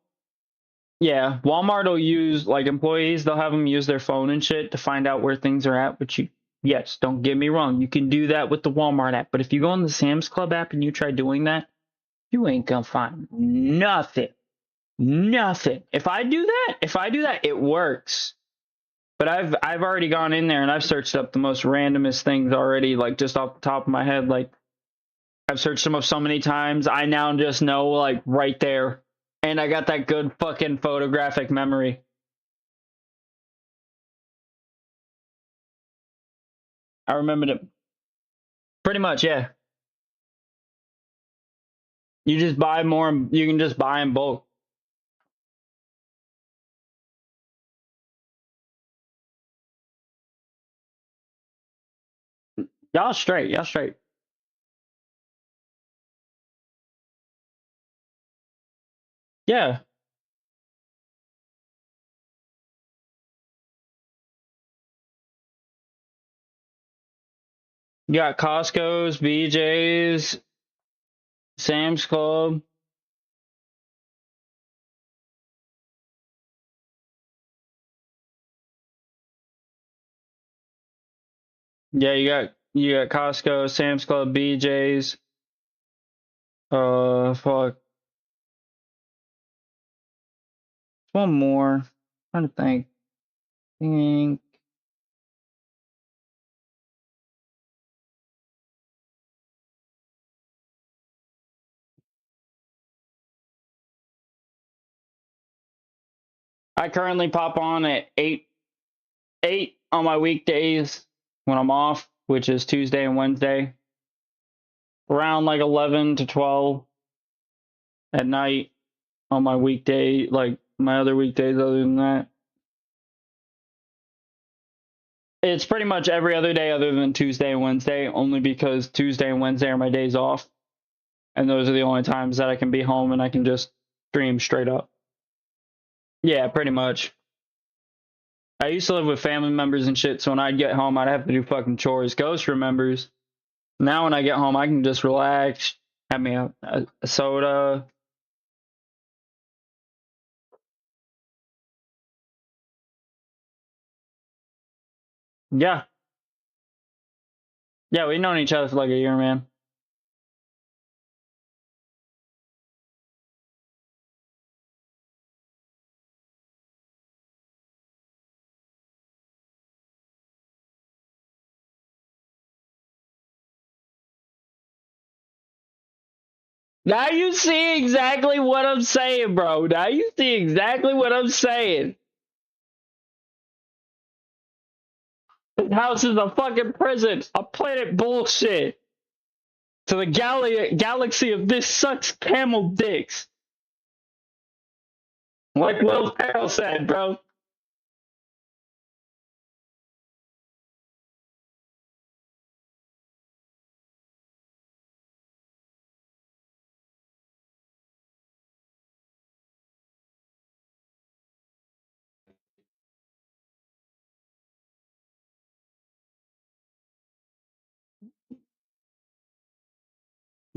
Yeah, Walmart will use, like, employees, they'll have them use their phone and shit to find out where things are at, but yes, don't get me wrong, you can do that with the Walmart app, but if you go on the Sam's Club app and you try doing that, you ain't gonna find nothing. Nothing. If I do that, it works. But I've already gone in there and I've searched up the most randomest things already, like, just off the top of my head. Like, I've searched them up so many times, I now just know, like, right there. And I got that good fucking photographic memory. I remembered it. Pretty much, yeah. You just buy more, you can just buy in bulk. Y'all straight, y'all straight. Yeah. You got Costco's, BJ's, Sam's Club. Yeah, you got Costco, Sam's Club, BJ's. Fuck. One more. I'm trying to think. I currently pop on at 8 on my weekdays when I'm off, which is Tuesday and Wednesday. Around like 11 to 12 at night on my weekday, like my other weekdays other than that. It's pretty much every other day other than Tuesday and Wednesday, only because Tuesday and Wednesday are my days off. And those are the only times that I can be home and I can just stream straight up. Yeah, pretty much. I used to live with family members and shit, so when I'd get home, I'd have to do fucking chores. Ghost remembers. Now when I get home, I can just relax, have me a soda. Yeah. Yeah, we've known each other for like a year, man. Now you see exactly what I'm saying, bro. Now you see exactly what I'm saying. This house is a fucking prison. A planet bullshit. To the galaxy of this sucks camel dicks. Like Will Ferrell said, bro.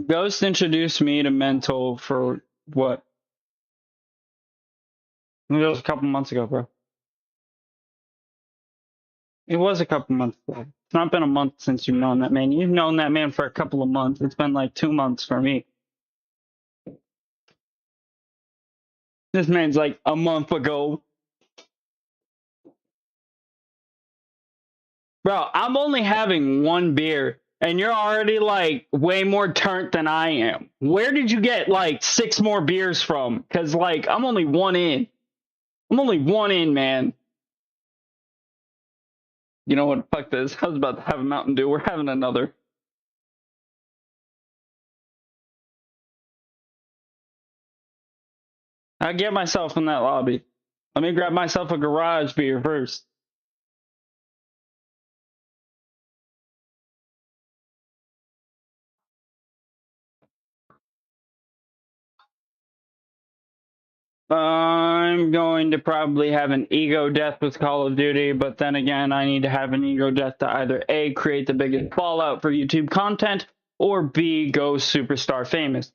Ghost introduced me to Mental for what? It was a couple months ago, bro. It was a couple months ago. It's not been a month since you've known that man. You've known that man for a couple of months. It's been like 2 months for me. This man's like a month ago. Bro, I'm only having one beer And you're already like way more turnt than I am. Where did you get like 6 more beers from? Because like I'm only one in. I'm only one in, man. You know what? Fuck this. I was about to have a Mountain Dew. We're having another. I get myself in that lobby. Let me grab myself a garage beer first. I'm going to probably have an ego death with Call of Duty, but then again, I need to have an ego death to either A, create the biggest fallout for YouTube content, or B, go superstar famous.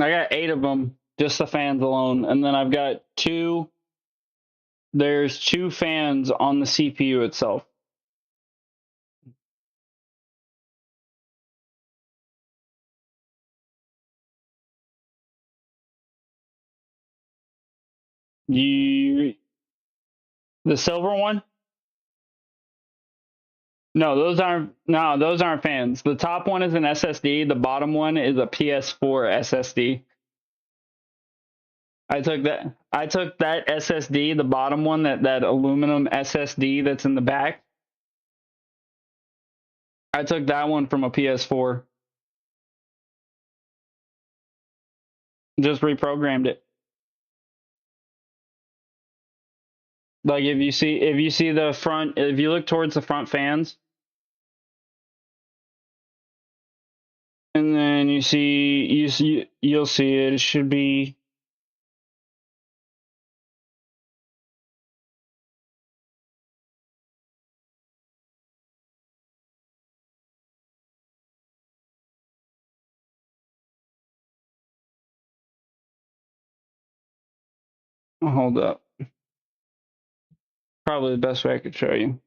I got 8 of them, just the fans alone, and then I've got 2. There's 2 fans on the CPU itself. The silver one? No, those aren't fans. The top one is an SSD, the bottom one is a PS4 SSD. I took that SSD, the bottom one, that aluminum SSD that's in the back. I took that one from a PS4. Just reprogrammed it. Like if you see the front, if you look towards the front fans, and then you'll see it. It should be. Hold up. Probably the best way I could show you.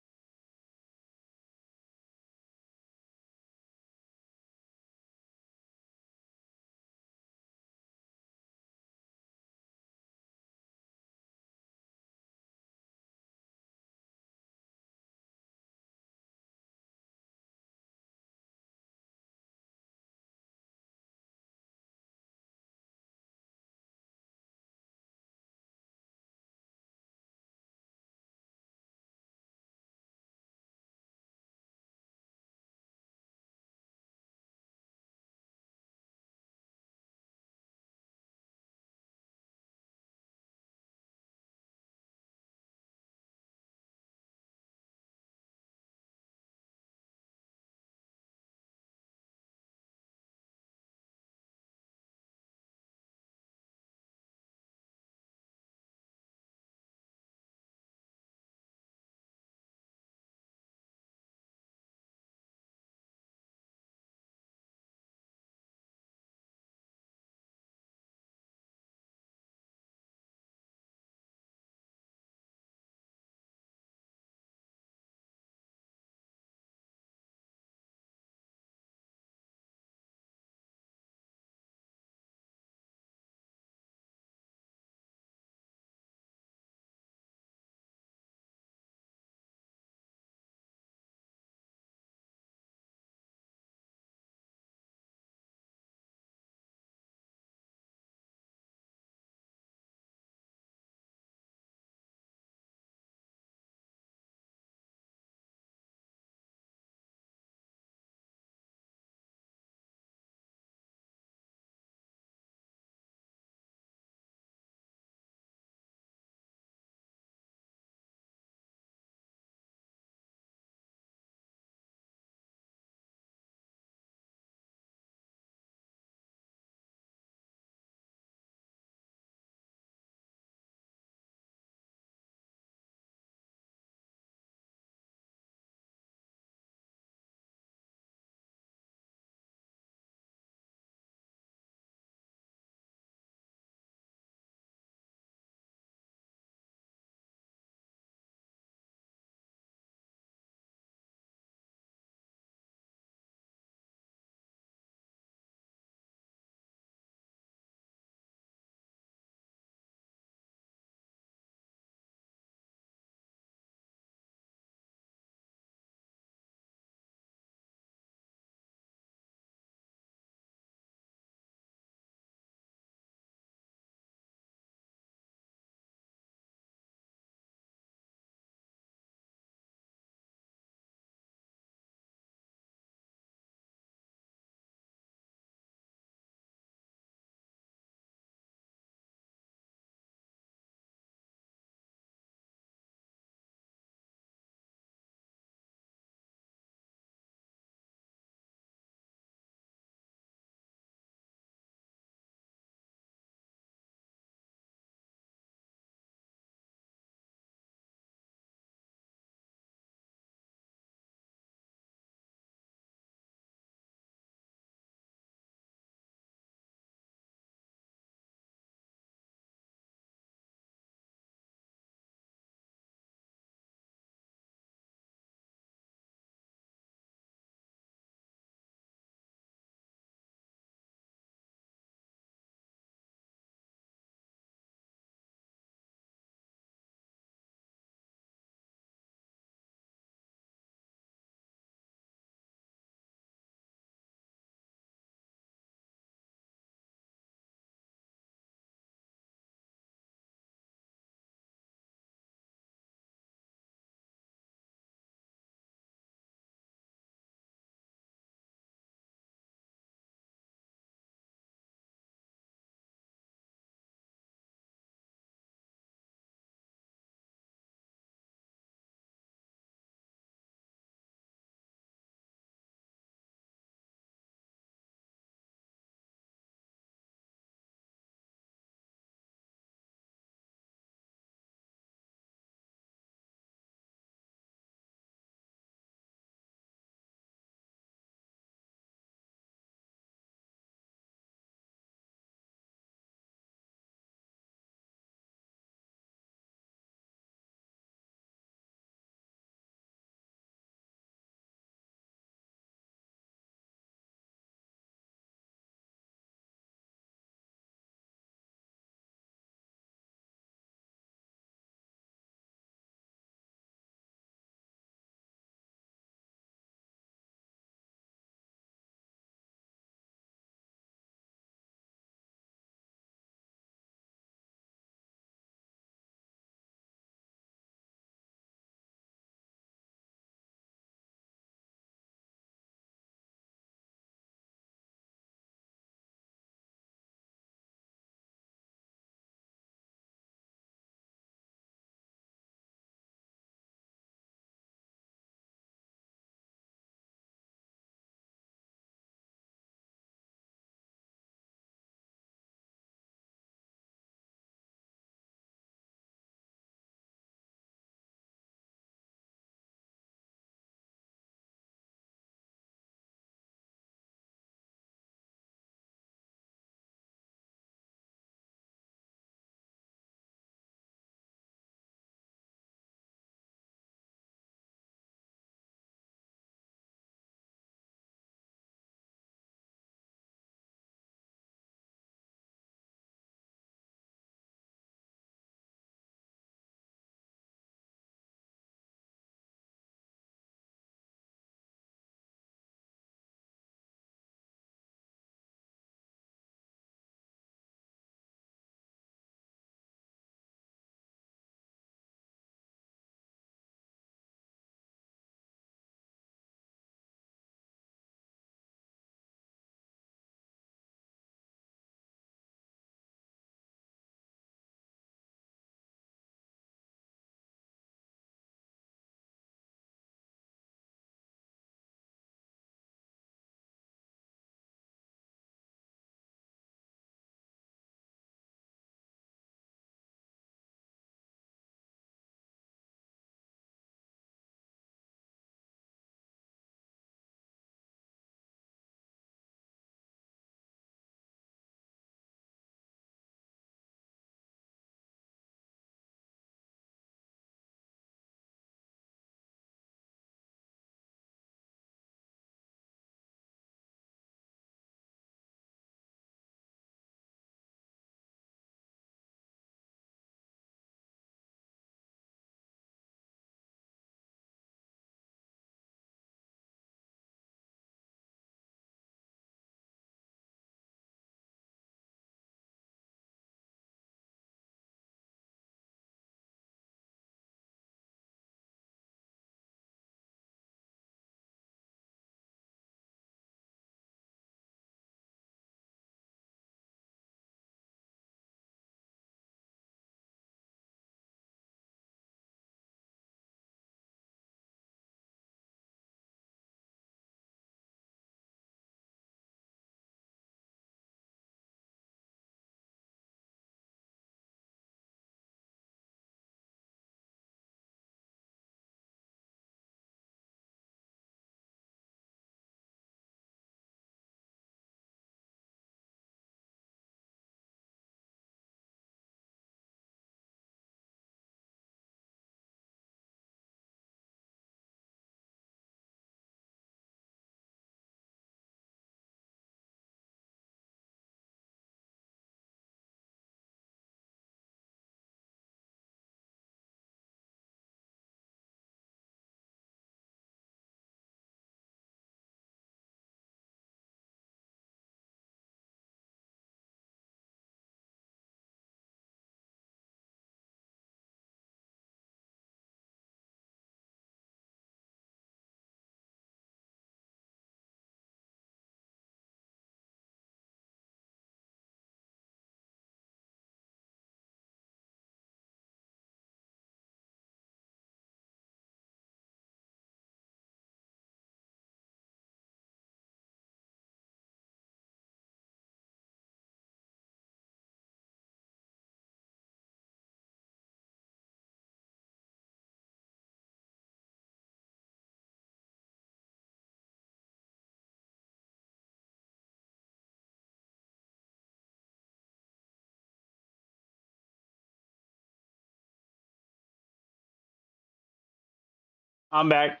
I'm back.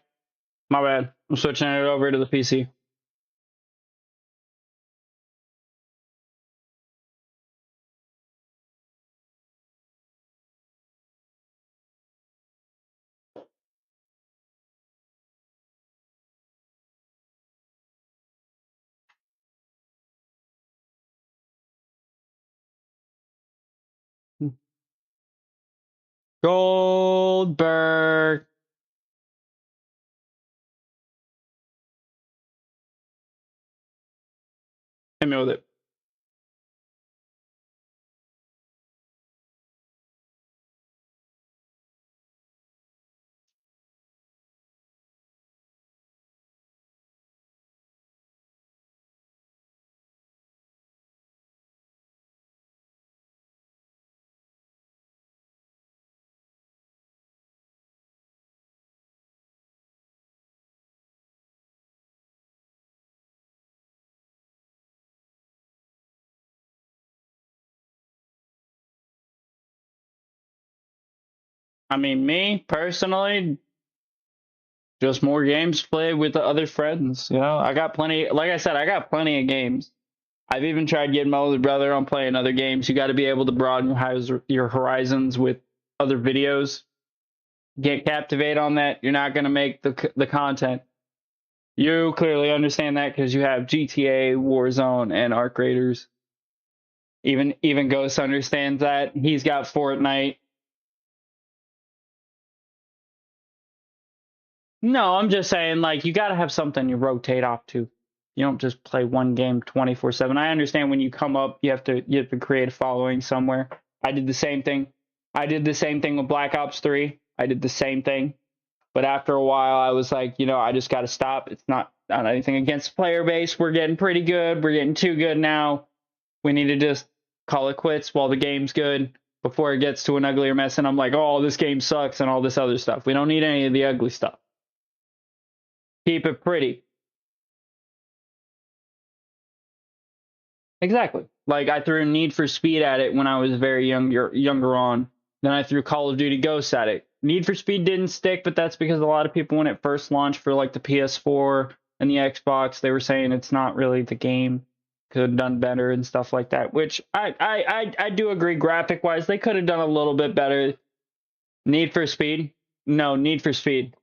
My bad. I'm switching it over to the PC. Goldberg. Hit me with it. I mean, me personally, just more games played with the other friends. You know, I got plenty. Like I said, I got plenty of games. I've even tried getting my older brother on playing other games. You got to be able to broaden your horizons with other videos. Get Captivate on that. You're not going to make the content. You clearly understand that because you have GTA, Warzone, and Arc Raiders. Even Ghost understands that. He's got Fortnite. No, I'm just saying, like, you got to have something you rotate off to. You don't just play one game 24/7. I understand when you come up, you have to create a following somewhere. I did the same thing. I did the same thing with Black Ops 3. I did the same thing. But after a while, I was like, you know, I just got to stop. It's not anything against the player base. We're getting pretty good. We're getting too good now. We need to just call it quits while the game's good before it gets to an uglier mess. And I'm like, oh, this game sucks and all this other stuff. We don't need any of the ugly stuff. Keep it pretty. Exactly. Like, I threw Need for Speed at it when I was very younger on. Then I threw Call of Duty Ghosts at it. Need for Speed didn't stick, but that's because a lot of people, when it first launched for like the PS4 and the Xbox, they were saying it's not really the game. Could have done better and stuff like that. Which I do agree. Graphic wise, they could have done a little bit better. Need for Speed? No, Need for Speed.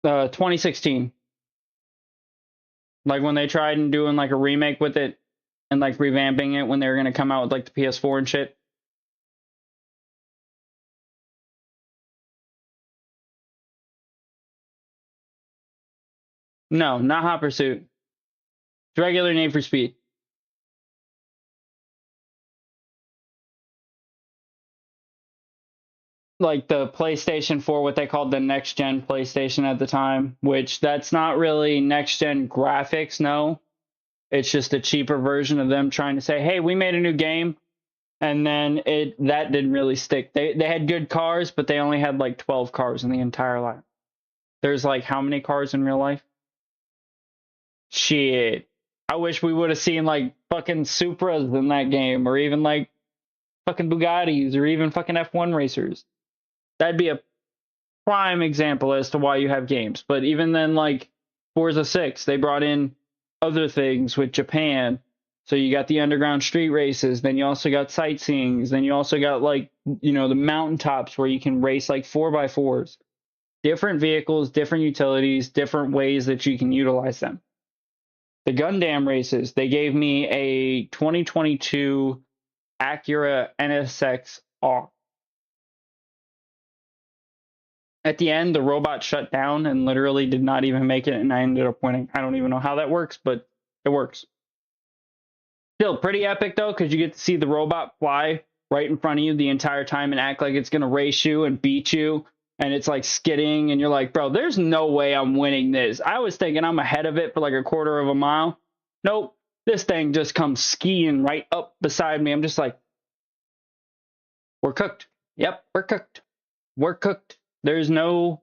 2016. Like when they tried and doing like a remake with it and like revamping it when they were going to come out with like the PS4 and shit. No, not Hot Pursuit. It's regular Need for Speed. Like the PlayStation 4, what they called the next gen PlayStation at the time, which that's not really next gen graphics, no. It's just a cheaper version of them trying to say, hey, we made a new game. And then that didn't really stick. They had good cars, but they only had like 12 cars in the entire line. There's like how many cars in real life? Shit. I wish we would have seen like fucking Supras in that game, or even like fucking Bugattis, or even fucking F1 racers. That'd be a prime example as to why you have games. But even then, like Forza 6, they brought in other things with Japan. So you got the underground street races, then you also got sightseeings, then you also got like, you know, the mountaintops where you can race like 4x4s. Different vehicles, different utilities, different ways that you can utilize them. The Gundam races, they gave me a 2022 Acura NSX-R. At the end, the robot shut down and literally did not even make it, and I ended up winning. I don't even know how that works, but it works. Still pretty epic, though, because you get to see the robot fly right in front of you the entire time and act like it's going to race you and beat you, and it's like skidding, and you're like, bro, there's no way I'm winning this. I was thinking I'm ahead of it for like a quarter of a mile. Nope, this thing just comes skiing right up beside me. I'm just like, we're cooked. Yep, we're cooked. We're cooked. There's no,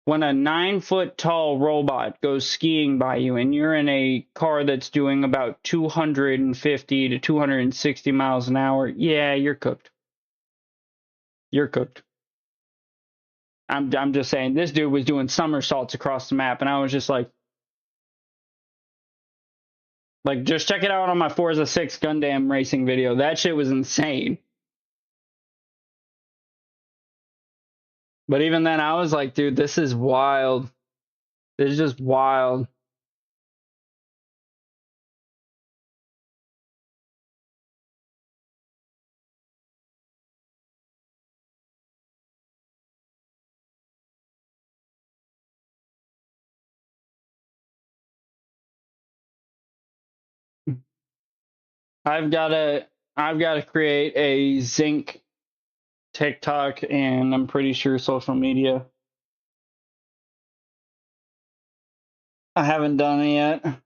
when a 9-foot tall robot goes skiing by you and you're in a car that's doing about 250 to 260 miles an hour, yeah, you're cooked. You're cooked. I'm just saying, this dude was doing somersaults across the map, and I was just like, just check it out on my Forza 6 Gundam racing video. That shit was insane. But even then, I was like, dude, this is wild. This is just wild. I've gotta create a Zinc TikTok, and I'm pretty sure social media. I haven't done it yet.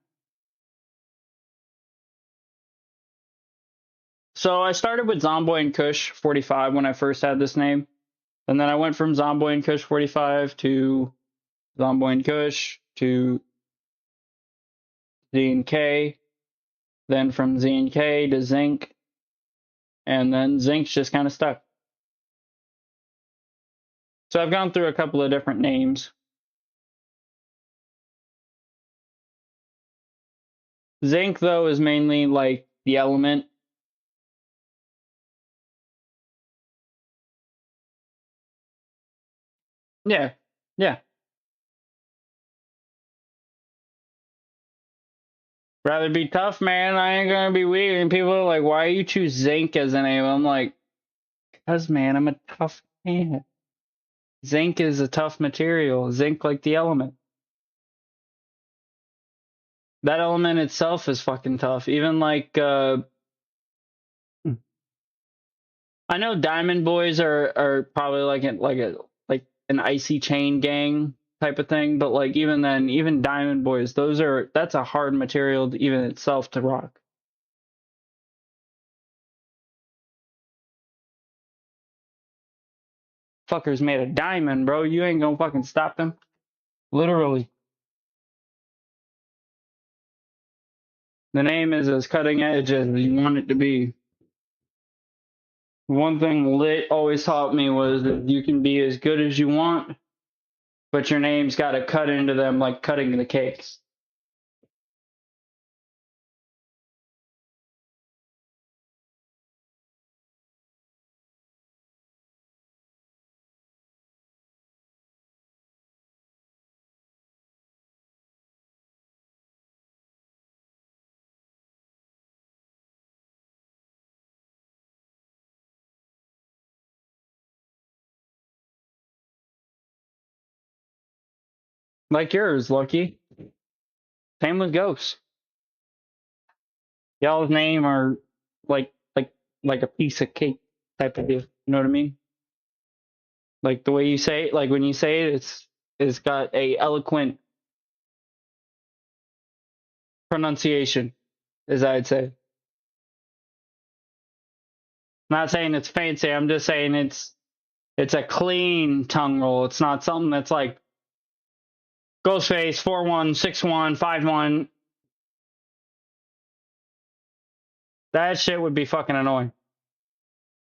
So I started with Zomboy and Kush 45 when I first had this name. And then I went from Zomboy and Kush 45 to Zomboy and Kush to Z and K. Then from Z and K to Zinc. And then Zinc's just kind of stuck. So I've gone through a couple of different names. Zinc, though, is mainly like the element. Yeah, yeah. Rather be tough, man. I ain't gonna be weak. And people are like, why you choose Zinc as a name? I'm like, because, man, I'm a tough man. Zinc is a tough material. Zinc, like the element. That element itself is fucking tough. Even like, I know Diamond Boys are probably like an icy chain gang type of thing, but like even then, even Diamond Boys, that's a hard material to, even itself, to rock. Fuckers made of diamond, bro. You ain't gonna fucking stop them. Literally. The name is as cutting edge as you want it to be. One thing Lit always taught me was that you can be as good as you want, but your name's got to cut into them like cutting the cakes. Like yours, Lucky. Same with Ghost. Y'all's name are like like like a piece of cake type of deal. You know what I mean? Like the way you say it, like when you say it, it's got a eloquent pronunciation, as I'd say. Not saying it's fancy, I'm just saying it's a clean tongue roll. It's not something that's like Ghostface 4-1, 6-1, 5-1. That shit would be fucking annoying.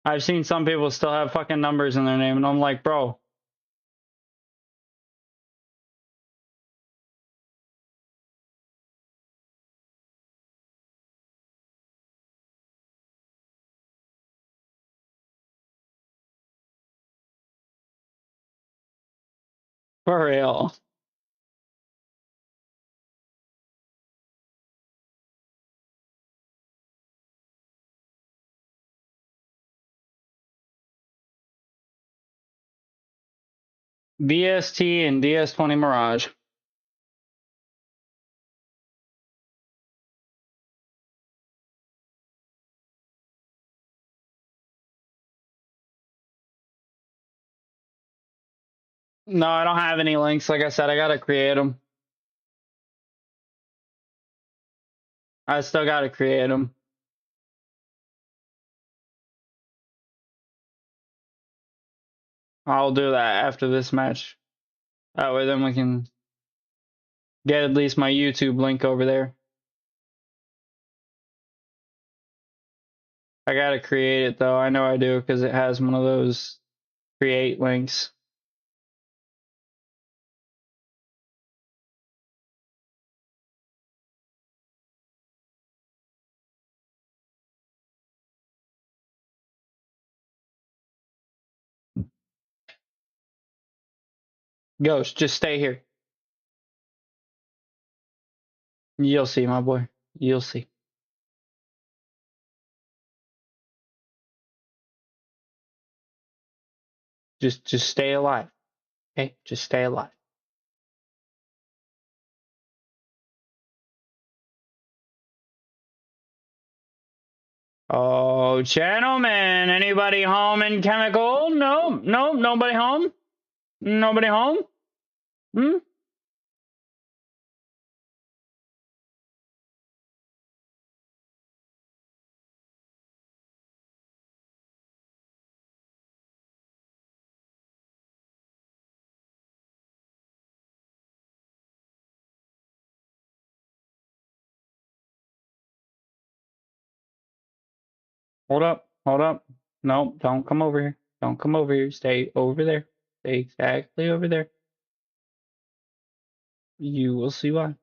I've seen some people still have fucking numbers in their name, and I'm like, bro. For real. VST and DS20 Mirage. No, I don't have any links. Like I said, I gotta create them. I still gotta create them. I'll do that after this match. That way then we can get at least my YouTube link over there. I gotta create it though. I know I do because it has one of those create links. Ghost, just stay here. You'll see, my boy. You'll see. Just stay alive. Okay? Just stay alive. Oh, gentlemen, anybody home in chemical? No, nobody home? Nobody home? Hmm? Hold up, hold up. No, don't come over here. Don't come over here. Stay over there. Stay exactly over there. You will see why.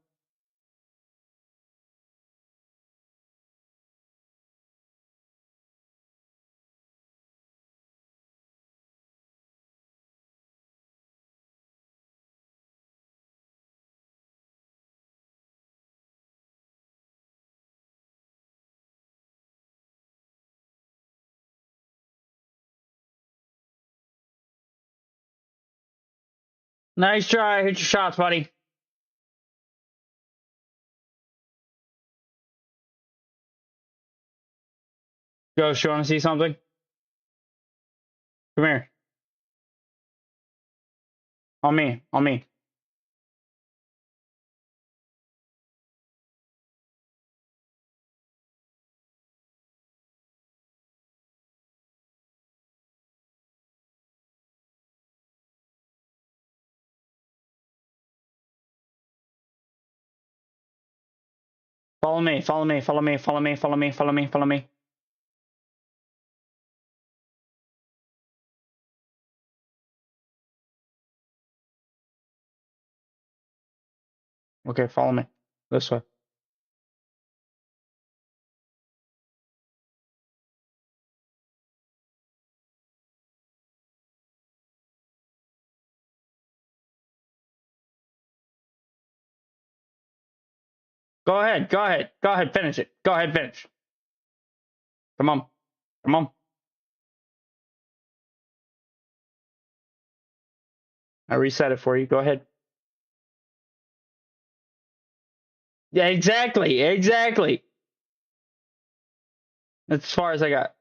Nice try. Hit your shots, buddy. Ghost, you want to see something? Come here. On me. On me. Follow me. Follow me. Follow me. Follow me. Follow me. Follow me. Follow me. Okay, follow me. This way. Go ahead. Go ahead. Go ahead. Finish it. Go ahead. Finish. Come on. Come on. I reset it for you. Go ahead. Yeah, exactly. Exactly. That's as far as I got.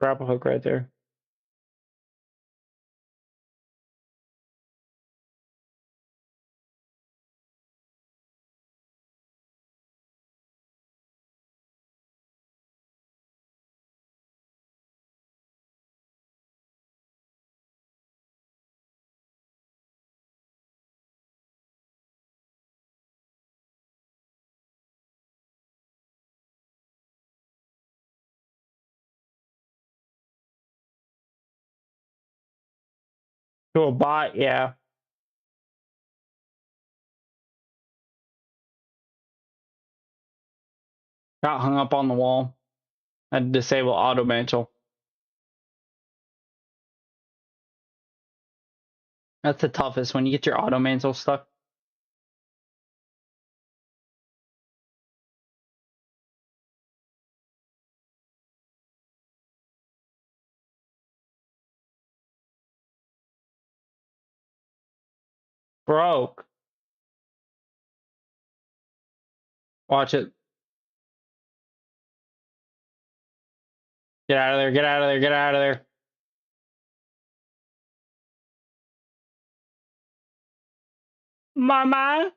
Grapple hook right there. To a bot, yeah. Got hung up on the wall. Had to disable auto mantle. That's the toughest when you get your auto mantle stuck. Broke. Watch it. Get out of there. Get out of there. Get out of there. Mama.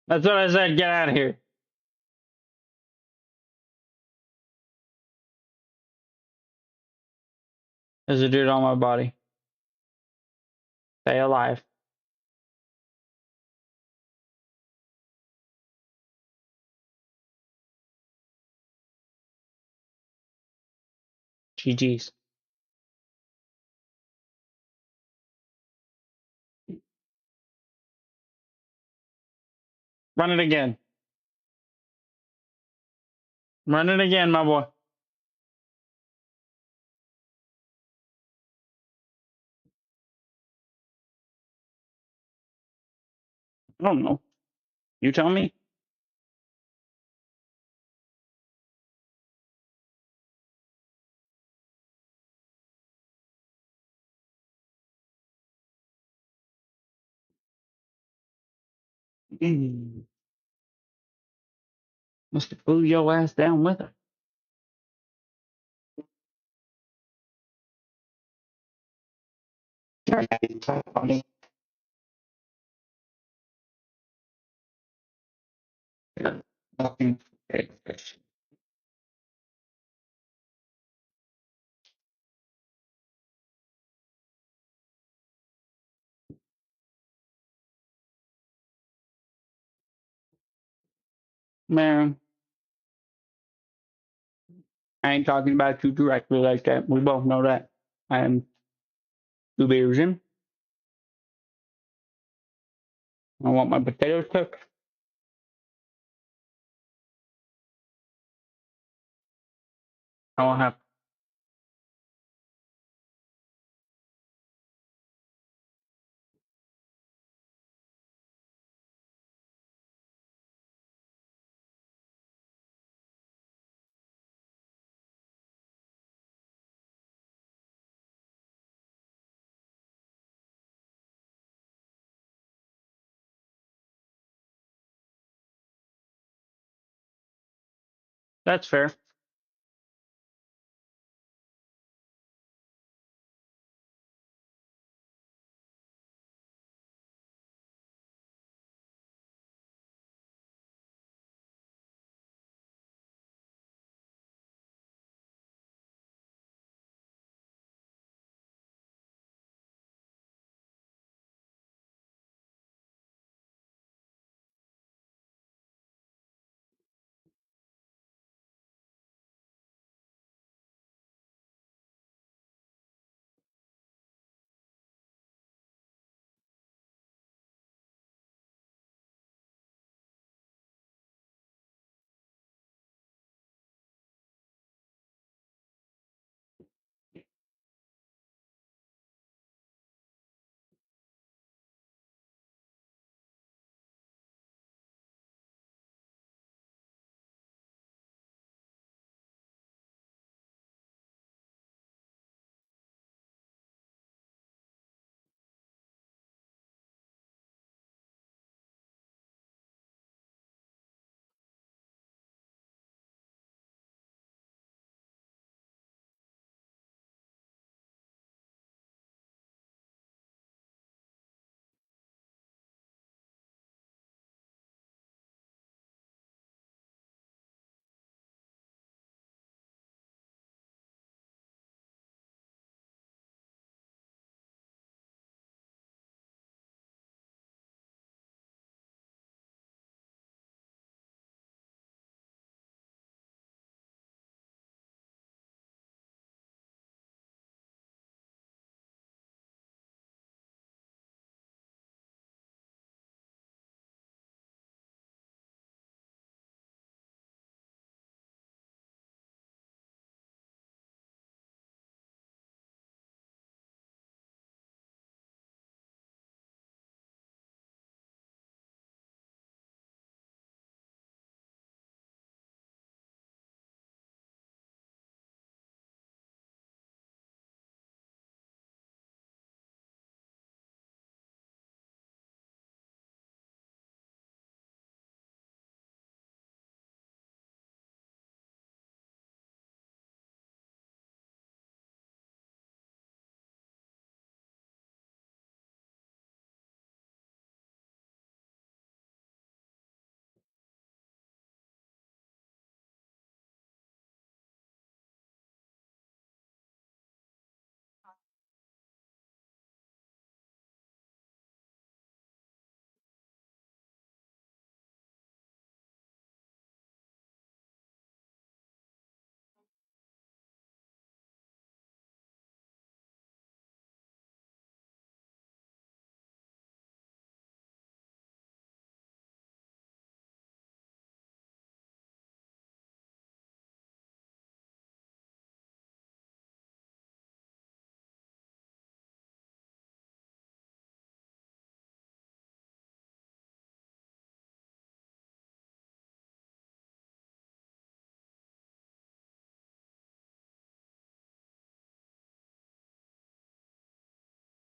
That's what I said. Get out of here. There's a dude on my body. Stay alive. GG's. Run it again. Run it again, my boy. I don't know. You tell me. Must have pulled your ass down with her. Man, I ain't talking about you directly like that. We both know that. I am two beers in. I want my potatoes cooked. I want to have That's fair.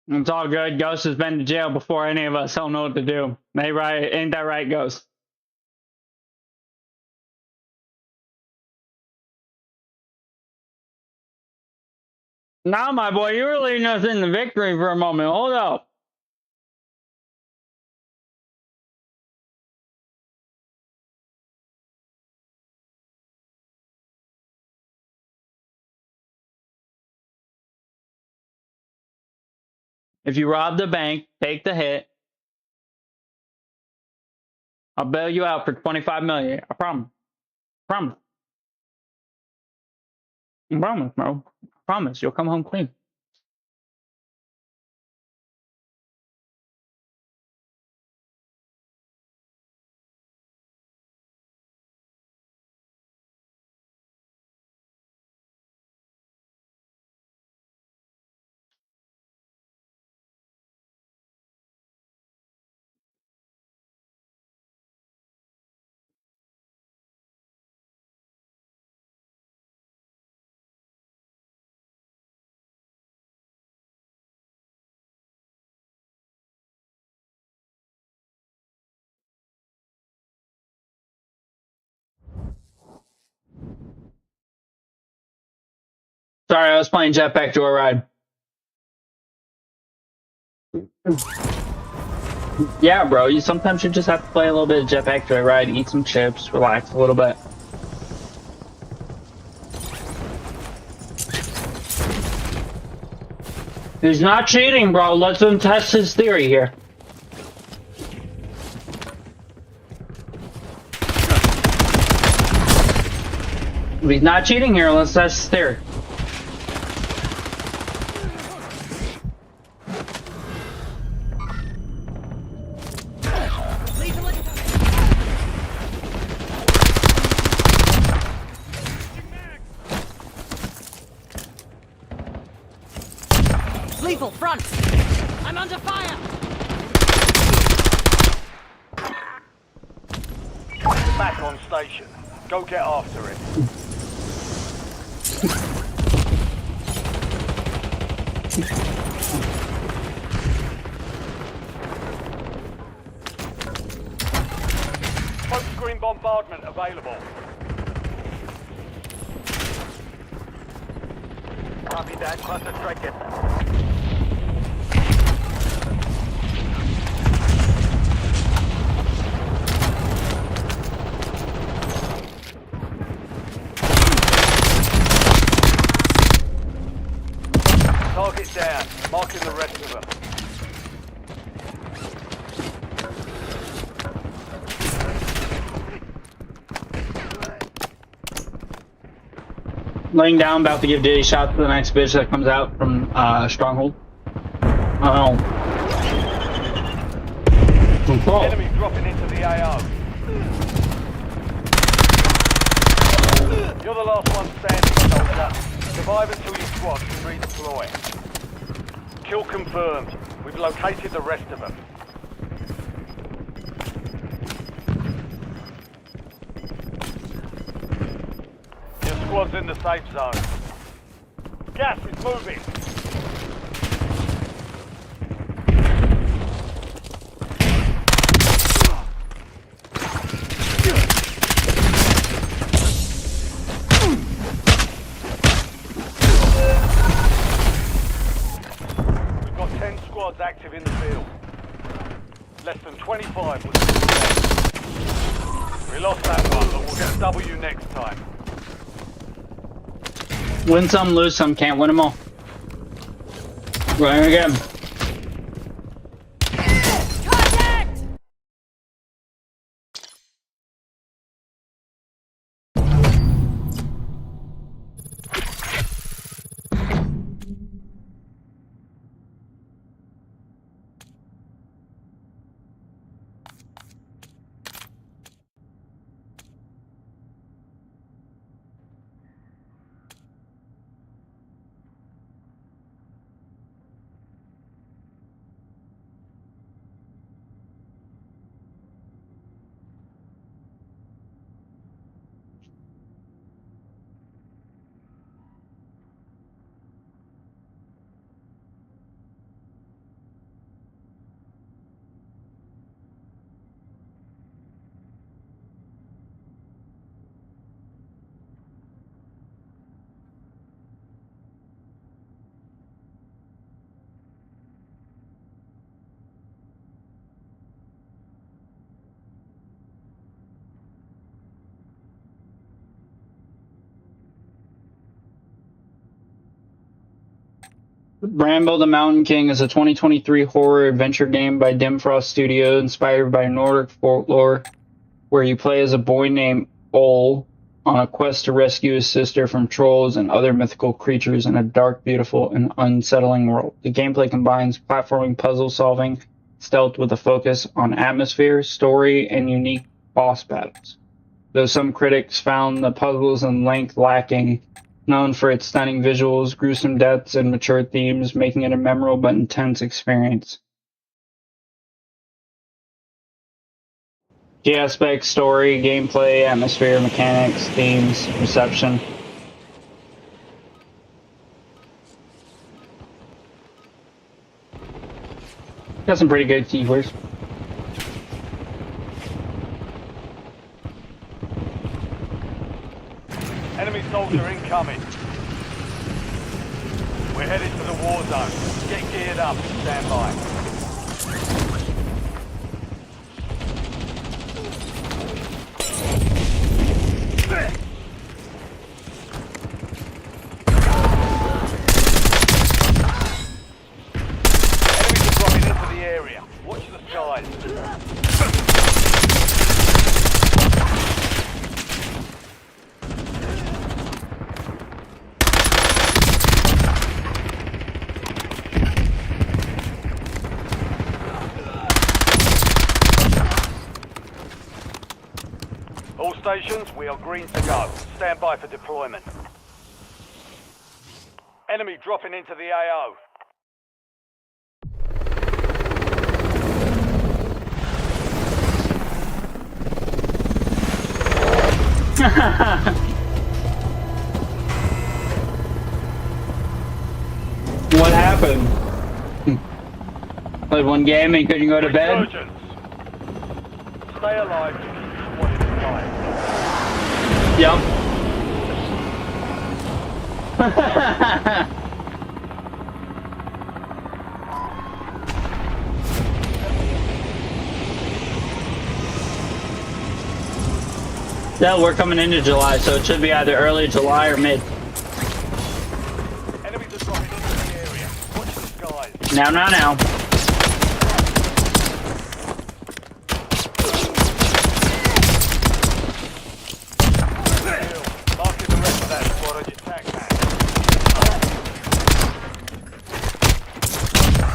It's all good. Ghost has been to jail before any of us don't know what to do. Ain't that right, Ghost? Now, my boy, you were leading us into victory for a moment. Hold up. If you rob the bank, take the hit. I'll bail you out for $25 million. I promise. Promise. I promise, bro. I promise. You'll come home clean. Sorry, I was playing Jetpack Joyride. Yeah, bro. You sometimes you just have to play a little bit of Jetpack Joyride, eat some chips, relax a little bit. He's not cheating, bro. Let's him test his theory here. If he's not cheating here, let's test his theory. Lethal front! I'm under fire! Back on station. Go get after it. Smoke screen bombardment available. Copy that. Cluster strike it. Target down. Marking the rest of them. Laying down, about to give Diddy shot to the next bitch that comes out from Stronghold. Oh. Enemy dropping into the AO. You're the last one standing, soldier. Survive until your squad can redeploy. Kill confirmed. We've located the rest of them. Your squad's in the safe zone. Gas is moving. We've got 10 squads active in the field. Less than 25 was We lost that one, but we'll get a W next time. Win some, lose some, can't win them all. Running again. Contact! Bramble the Mountain King is a 2023 horror adventure game by Dimfrost Studio inspired by Nordic folklore, where you play as a boy named Ole on a quest to rescue his sister from trolls and other mythical creatures in a dark, beautiful, and unsettling world. The gameplay combines platforming, puzzle solving, stealth with a focus on atmosphere, story, and unique boss battles. Though some critics found the puzzles and length lacking, known for its stunning visuals, gruesome deaths, and mature themes, making it a memorable but intense experience. Key aspects: story, gameplay, atmosphere, mechanics, themes, reception. Got some pretty good keywords. Enemy soldier incoming. We're headed to the war zone. Get geared up and stand by. Enemies are dropping into the area. Watch the skies. All stations, we are green to go. Stand by for deployment. Enemy dropping into the AO. What happened? Played one game and you couldn't go to bed? Resurgence. Stay alive to keep the squad alive. Yep. Yeah, we're coming into July, so it should be either early July or mid. Enemies are dropping into the area. Watch the skies. Now. Marking the rest of that squad on your tac map.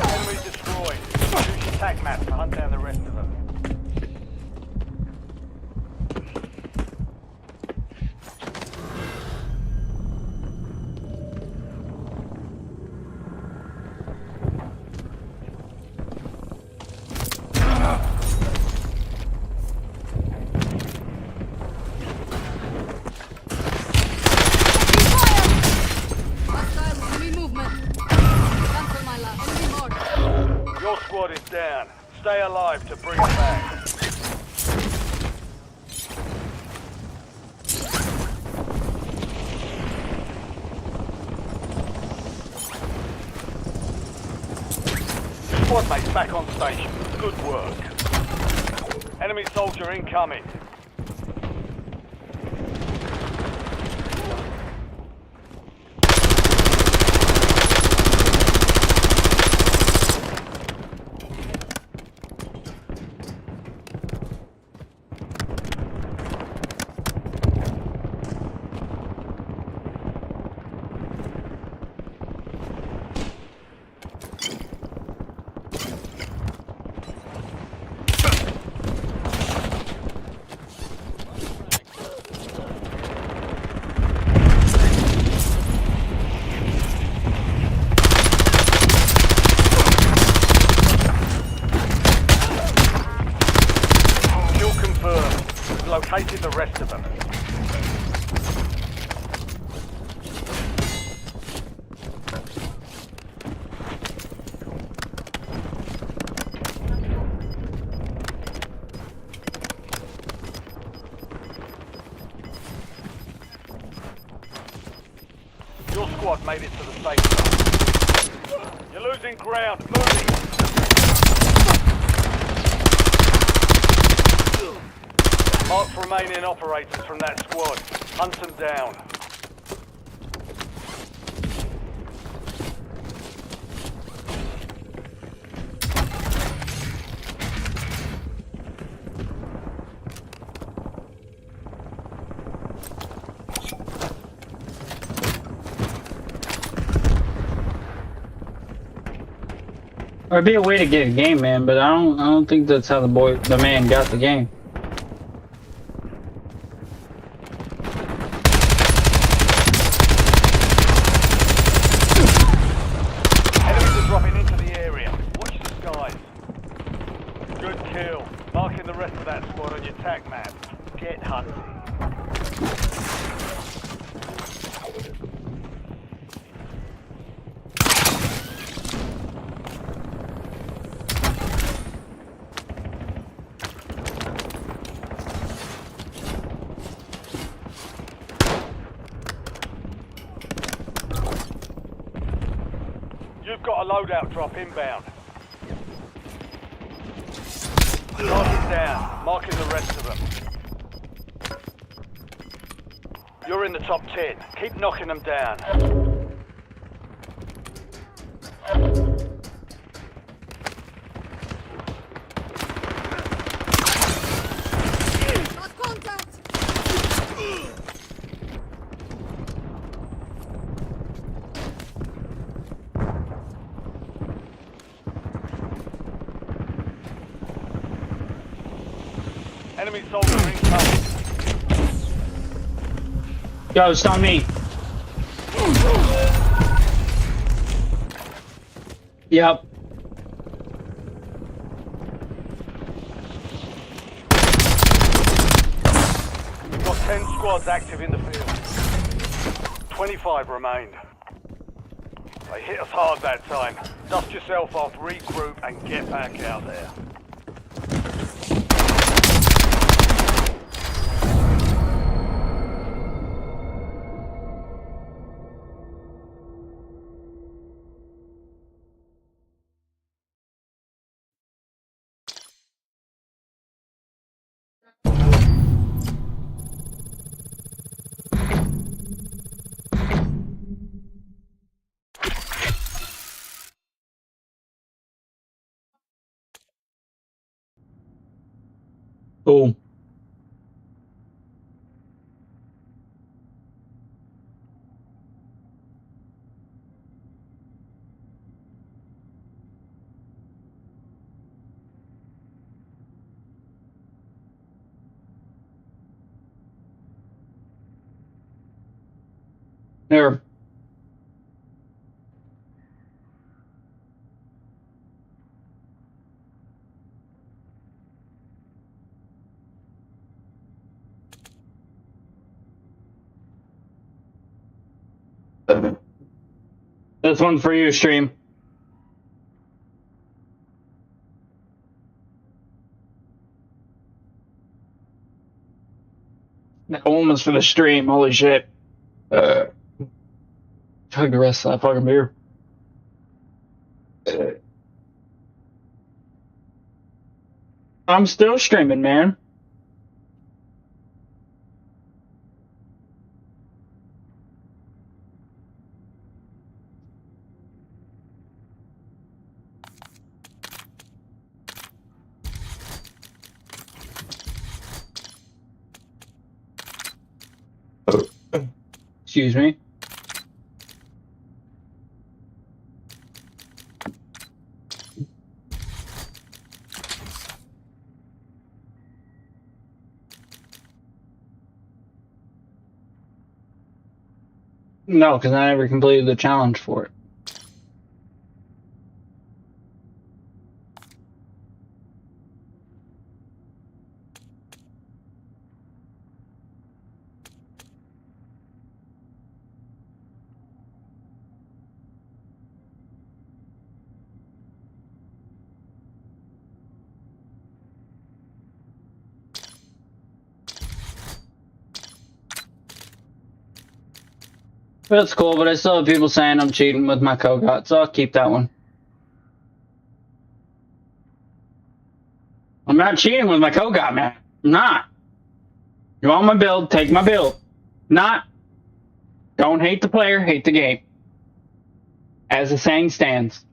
Enemy destroyed. Use your tac map to hunt down the rest of them. Your squad is down. Stay alive to bring it back. Squad mates back on station. Good work. Enemy soldier incoming. Located the rest of them. Your squad made it to the safe zone. You're losing ground. Moving. Mark remaining operators from that squad. Hunt them down. Or it'd be a way to get a game, man, but I don't think that's how the man got the game. Enemies are dropping into the area. Watch the skies. Good kill. Marking the rest of that squad on your tac map. Get hunting. You've got a loadout drop inbound. Target down, marking the rest of them. You're in the top 10. Keep knocking them down. Enemy soldier incoming. Yo, it's on me. Yep. You've got 10 squads active in the field. 25 remained. They hit us hard that time. Dust yourself off, regroup, and get back out there. Boom. There. This one's for you, stream. That one was for the stream. Holy shit. Chug the rest of that fucking beer. I'm still streaming, man. Excuse me. No, because I never completed the challenge for it. That's cool, but I still have people saying I'm cheating with my Kogat, so I'll keep that one. I'm not cheating with my Kogat, man. I'm not. You want my build, take my build. Not. Don't hate the player, hate the game. As the saying stands.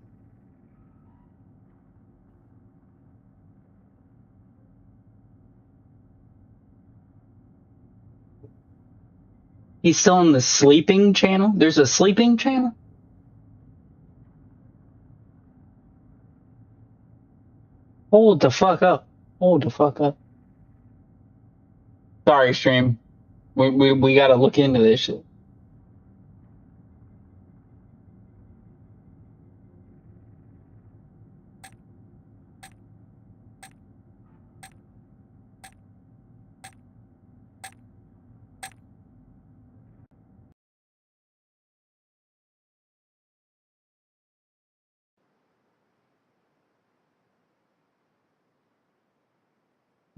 He's still on the sleeping channel? There's a sleeping channel? Hold the fuck up. Hold the fuck up. Sorry, stream. We gotta look into this shit.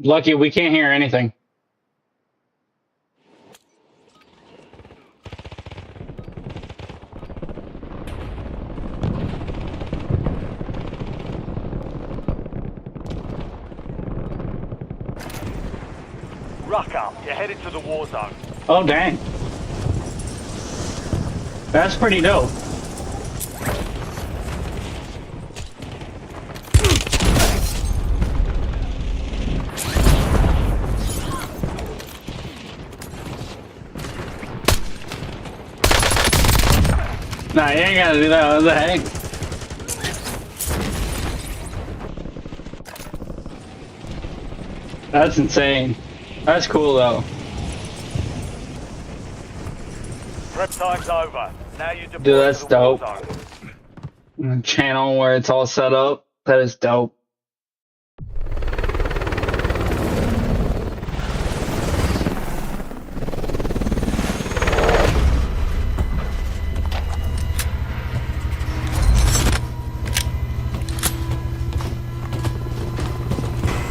Lucky, we can't hear anything. Ruck up. You're headed to the war zone. Oh, dang. That's pretty dope. Nah, you ain't gotta do that. What the heck? That's insane. That's cool, though. Prep time's over. Now you deploy Dude, that's to the war dope. zone. Channel where it's all set up. That is dope.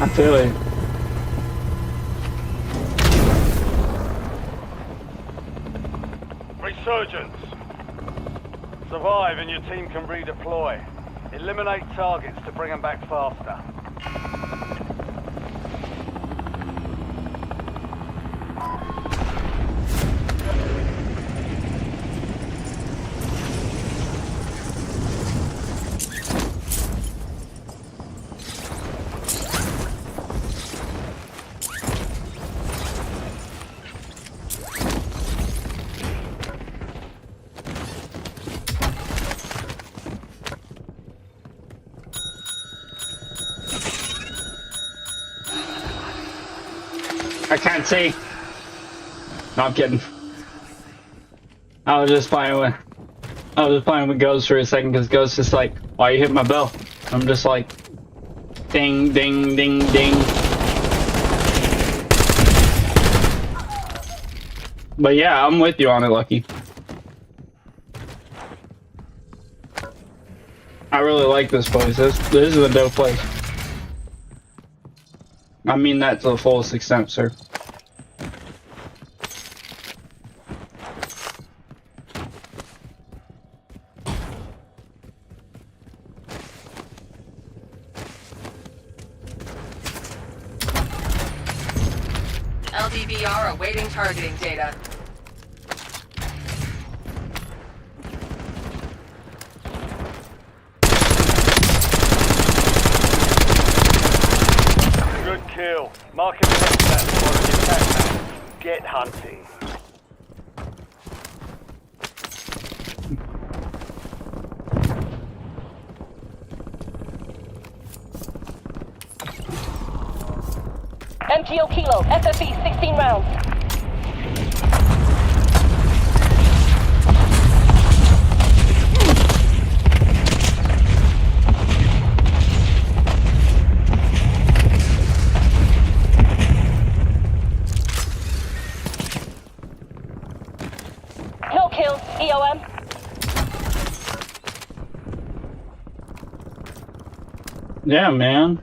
I feel it. Resurgence. Survive and your team can redeploy. Eliminate targets to bring them back faster. I can't see. No, I'm kidding. I was just playing with Ghost for a second because Ghost just like, why you hit my bell? I'm just like, ding, ding, ding, ding. But yeah, I'm with you on it, Lucky. I really like this place. This is a dope place. I mean that to the fullest extent, sir. LDVR awaiting targeting data. Good kill. Marking the rest of that squad as your attack map. Get hunting. MTO Kilo, SSE 16 rounds. No kills, EOM. Yeah, man.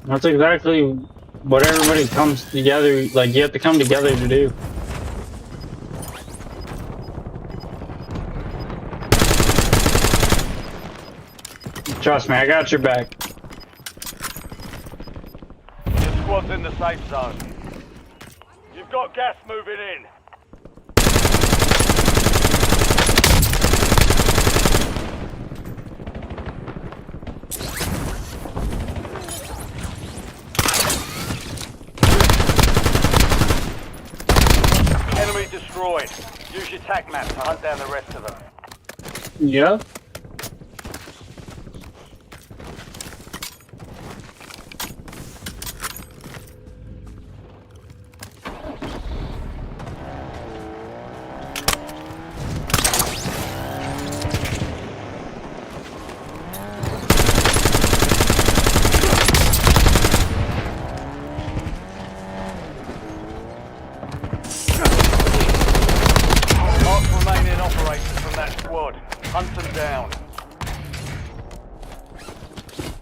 That's exactly what everybody comes together, like, you have to come together to do. Trust me, I got your back. Your squad's in the safe zone. You've got gas moving in. Enemy destroyed. Use your tac map to hunt down the rest of them. Yeah.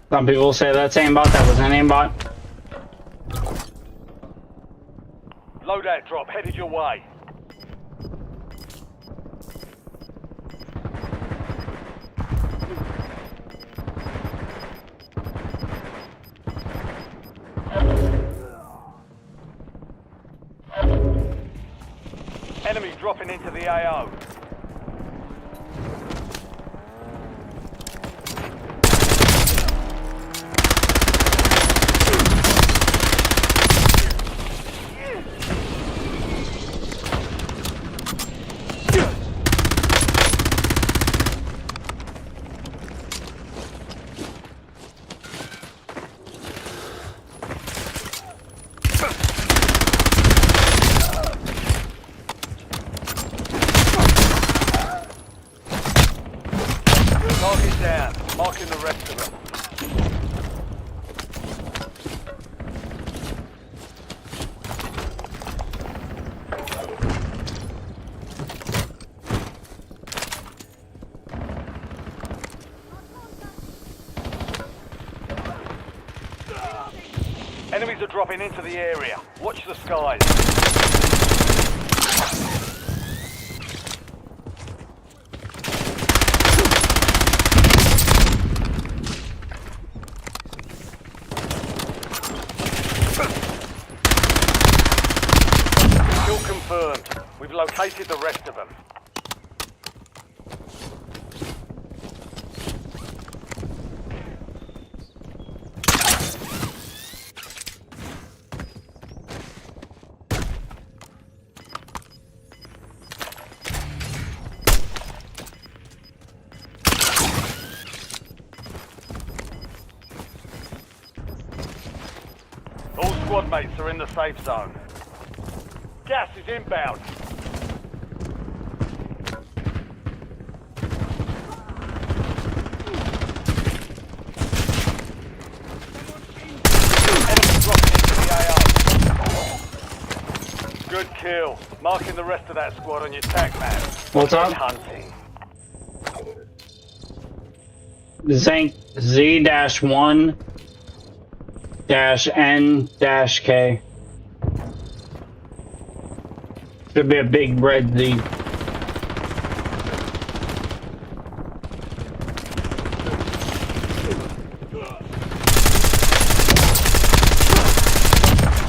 Some people say that's aimbot. That was an aimbot. Loadout drop headed your way. Enemies dropping into the AO. Target down, marking the rest of them. Enemies are dropping into the area. Watch the skies. Kill confirmed. We've located the rest of them. All squad mates are in the safe zone. Gas is inbound. Enemy dropping into the AO. Good kill. Marking the rest of that squad on your tac map. What's up? Hunting. Zank Z-1-N-K. Should be a big red Z.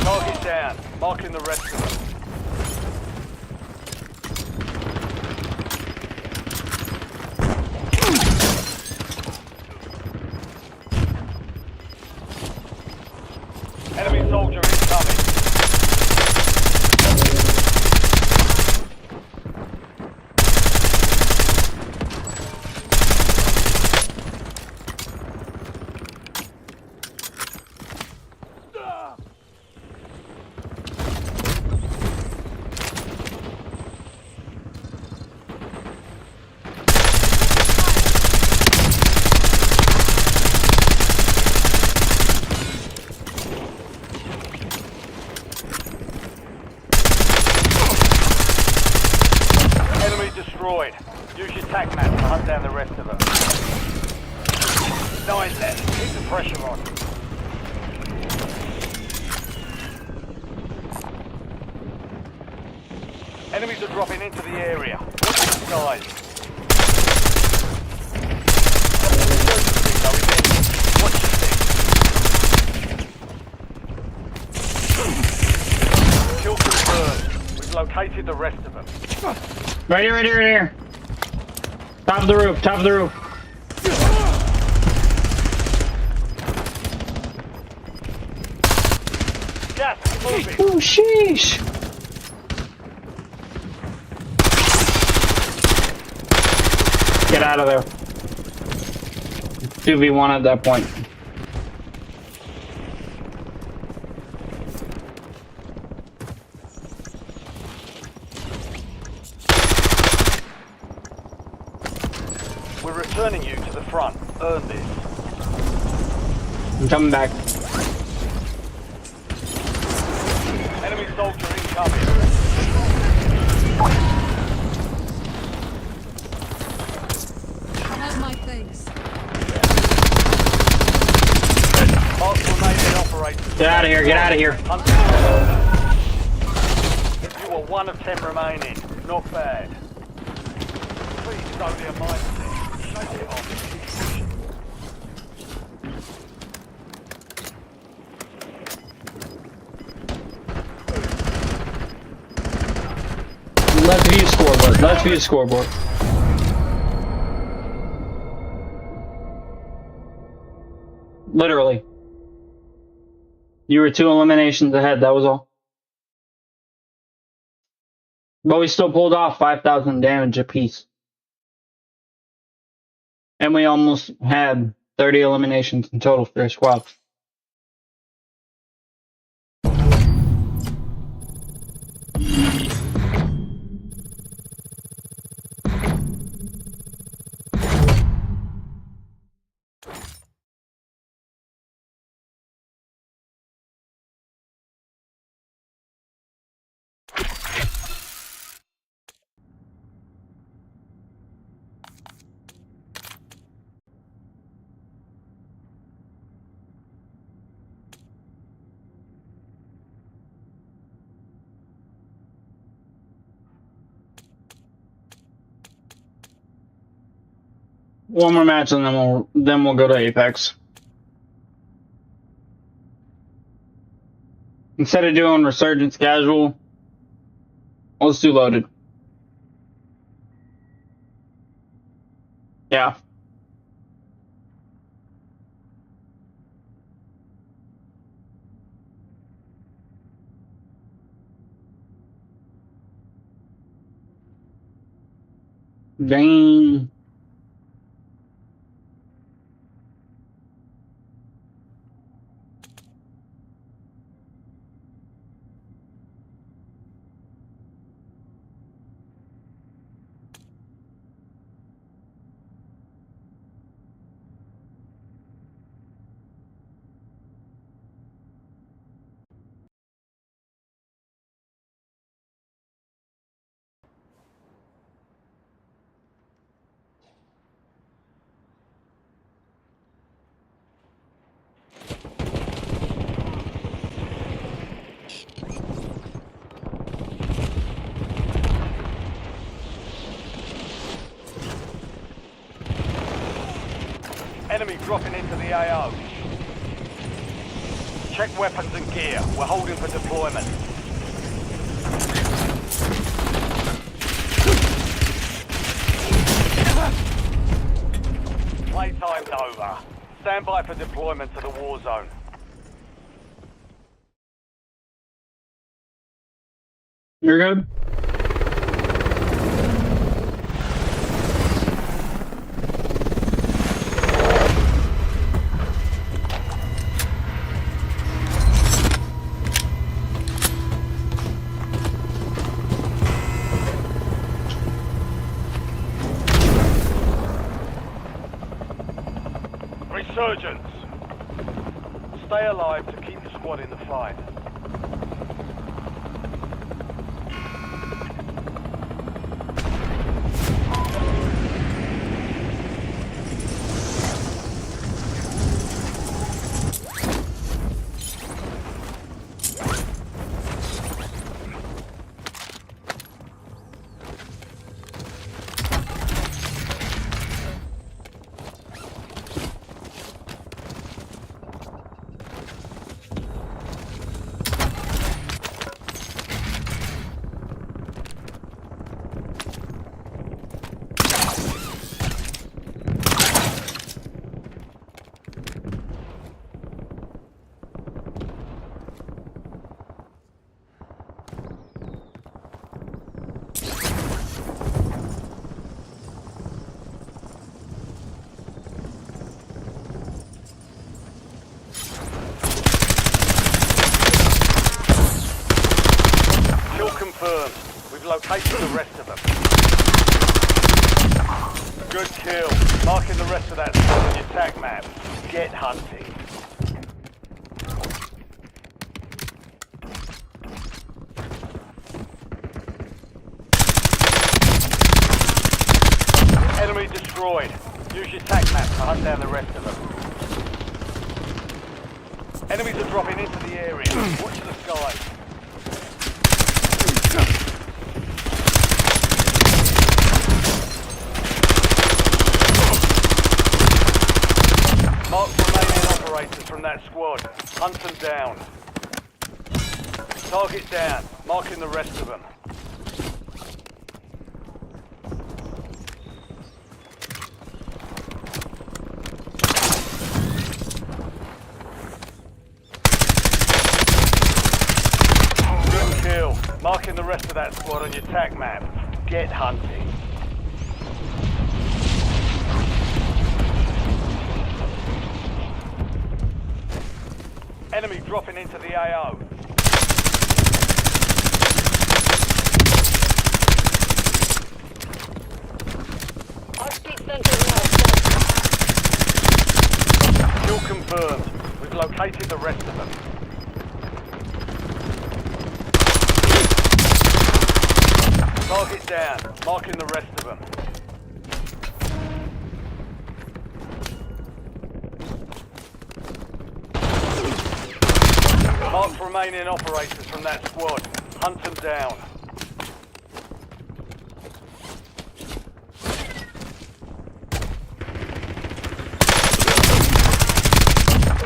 Target down. Marking the rest of them. Enemy soldier incoming. Enemy destroyed. Use your tac map to hunt down the rest of them. Nice then. Keep the pressure on. Enemies are dropping into the area. Watch the skies. Watch your six. Kill confirmed. We've located the rest of them. Right here, right here, right here. Top of the roof, top of the roof. Gas is moving. Oh, sheesh. Get out of there. 2v1 at that point. We're returning you to the front. Earn this. I'm coming back. Enemy soldier incoming. Have my thanks. Get out of here, get out of here. You are 1 of 10 remaining. Not bad. Please don't be a mindset. Shake it off. Let's view scoreboard. Let's view scoreboard. Literally. You were 2 eliminations ahead, that was all. But we still pulled off 5,000 damage apiece. And we almost had 30 eliminations in total for our squad. One more match and then we'll go to Apex. Instead of doing Resurgence Casual, let's do Loaded. Yeah. Dang. Enemy dropping into the AO. Check weapons and gear. We're holding for deployment. Playtime's over. Stand by for deployment to the war zone. You're good? Resurgence. Stay alive to keep the squad in the fight. Confirmed. We've located the rest of them. Good kill. Marking the rest of that squad on your attack map. Get hunting. Enemy destroyed. Use your attack map to hunt down the rest of them. Enemies are dropping into the area. Watch the sky. Mark the remaining operators from that squad. Hunt them down. Target down. Marking the rest of them. Good kill. Marking the rest of that squad on your tac map. Get hunting. Enemy dropping into the AO. Kill confirmed. We've located the rest of them. Target down. Marking the rest of them. Mark remaining operators from that squad. Hunt them down.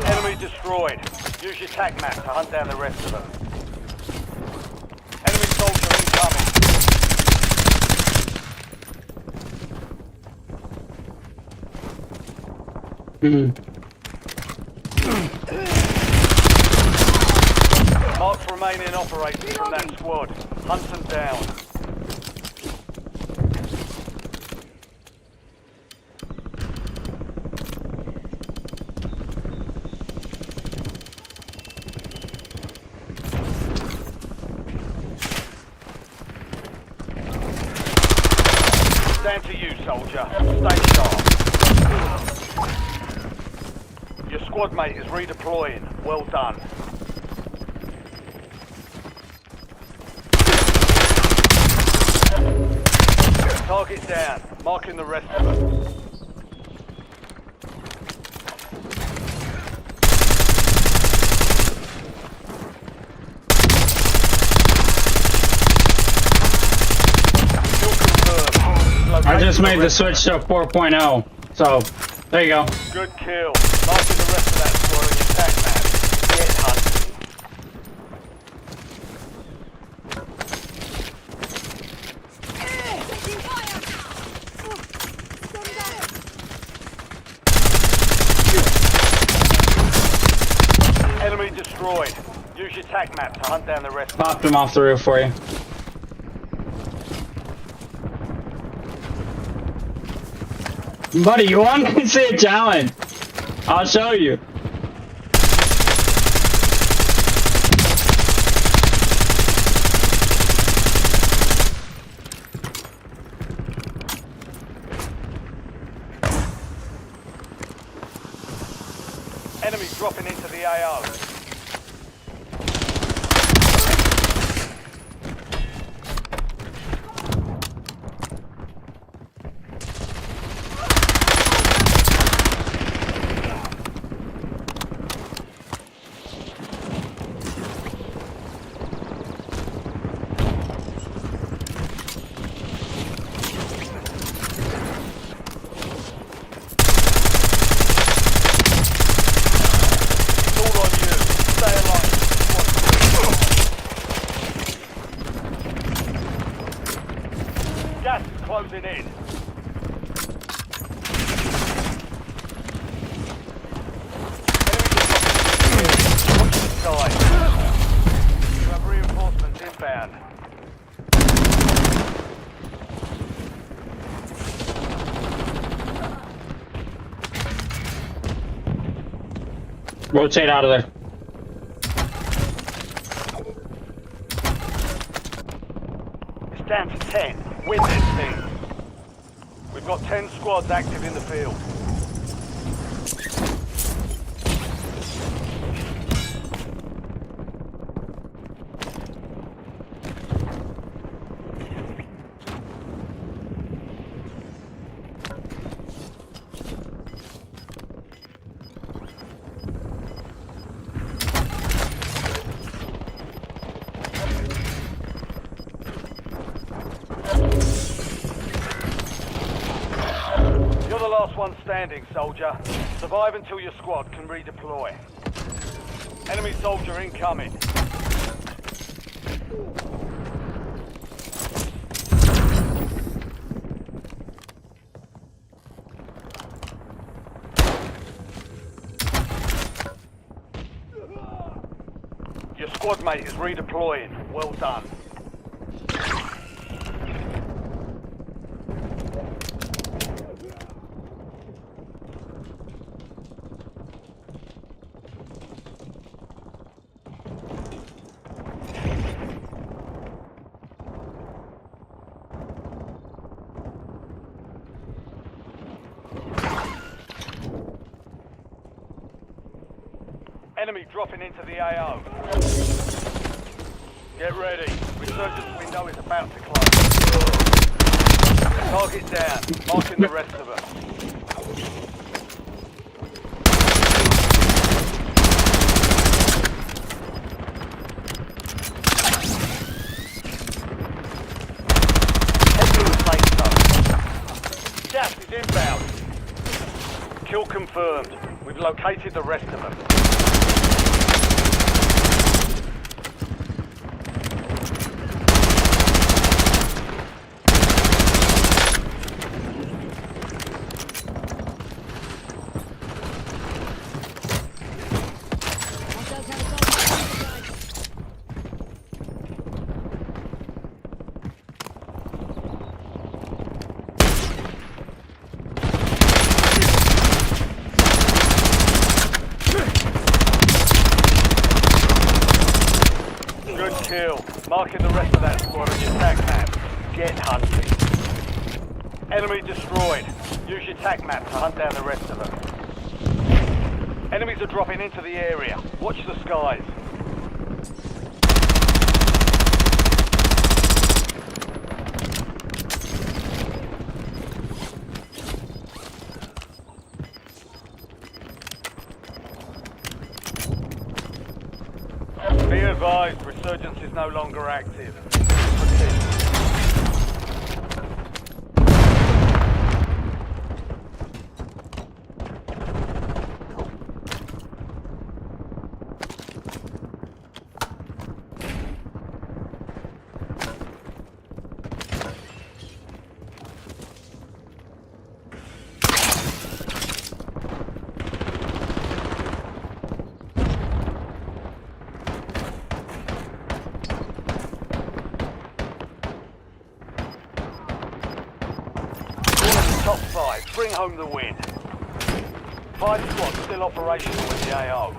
Enemy destroyed. Use your tac map to hunt down the rest of them. Enemy soldier incoming. Mark remaining operators from that squad. Hunt them down. Stand to you, soldier. Stay sharp. Your squad mate is redeploying. Well done. Target down. Marking the rest of them. I just made the switch to 4.0, so there you go. Good kill. Marking the rest of that squad on your tac map. Get hunting. Enemy destroyed. Use your tac map to hunt down the rest. Popped him off the roof for you. Buddy, you want me to see a challenge? I'll show you. Enemy dropping into the AO. Gas is closing in. Watch the sky. You have reinforcements inbound. Rotate out of there. It's down to 10. Win this thing. We've got 10 squads active in the field. one standing, soldier. Survive until your squad can redeploy. Enemy soldier incoming. Your squad mate is redeploying. Well done. Enemy dropping into the AO. Get ready. Resurgence window is about to close. Target down. Marking the rest of them. Head to the safe zone. Gas is inbound. Kill confirmed. We've located the rest of them. Good kill. Marking the rest of that squad on your tac map. Get hunting. Enemy destroyed. Use your tac map to hunt down the rest of them. Enemies are dropping into the area. Watch the skies. Be advised, Resurgence is no longer active. Proceed. Top 5, bring home the win. 5 squads still operational in the AO.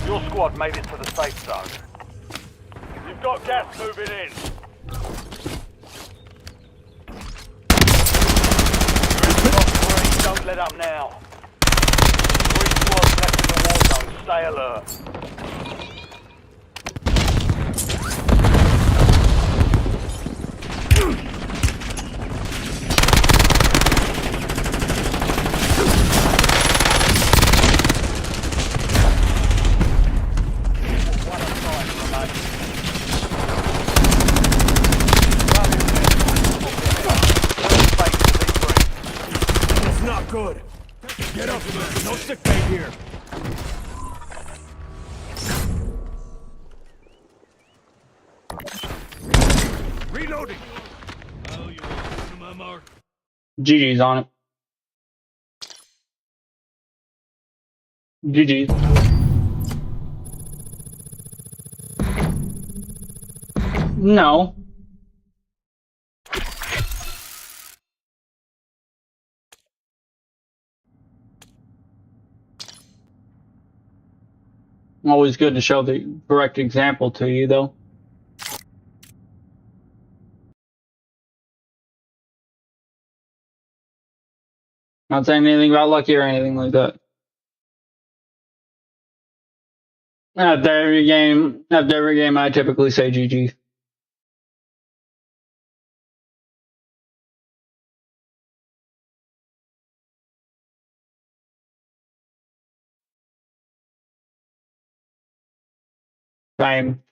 Your squad made it to the safe zone. You've got gas moving in. You're in the top 3, don't let up now. 3 squads left in the war zone, stay alert. Not good. Get up, man. No sick bay here. Reloading. Oh, you want to my mark? GG's on it. GG's. No. Always good to show the correct example to you, though. Not saying anything about lucky or anything like that. After every game, I typically say GG. Same.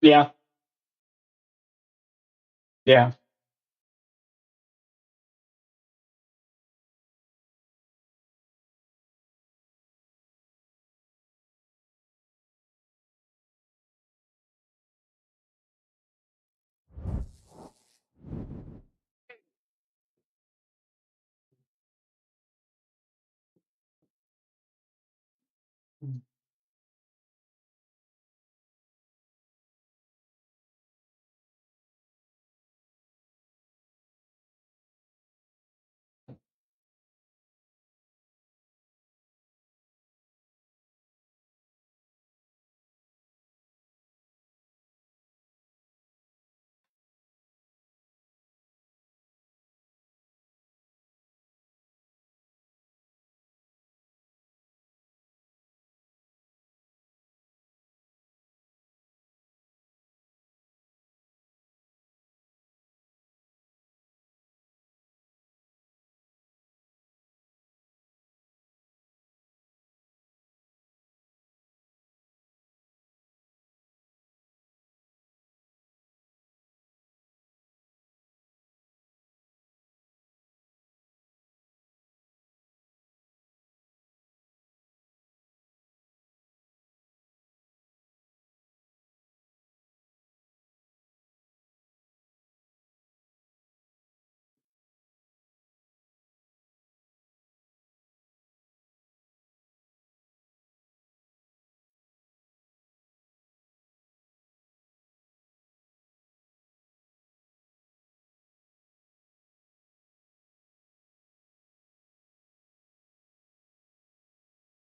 Yeah. Yeah.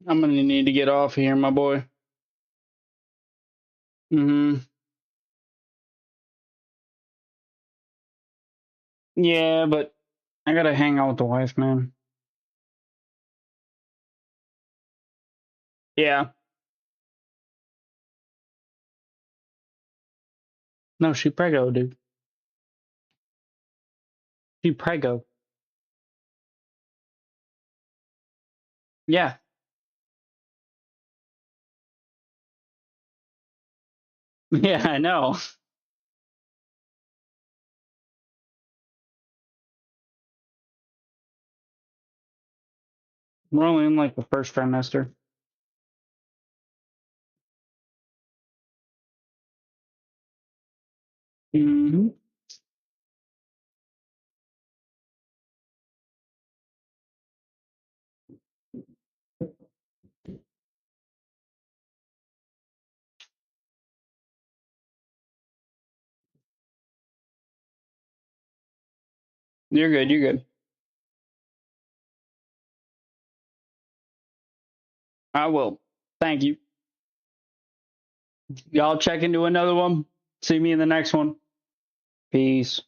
I'm gonna need to get off here, my boy. Yeah, but I gotta hang out with the wife, man. Yeah. No, she preggo, dude. She preggo. Yeah. Yeah, I know. We're only in like the first trimester. Mm-hmm. You're good. You're good. I will. Thank you. Y'all check into another one. See me in the next one. Peace.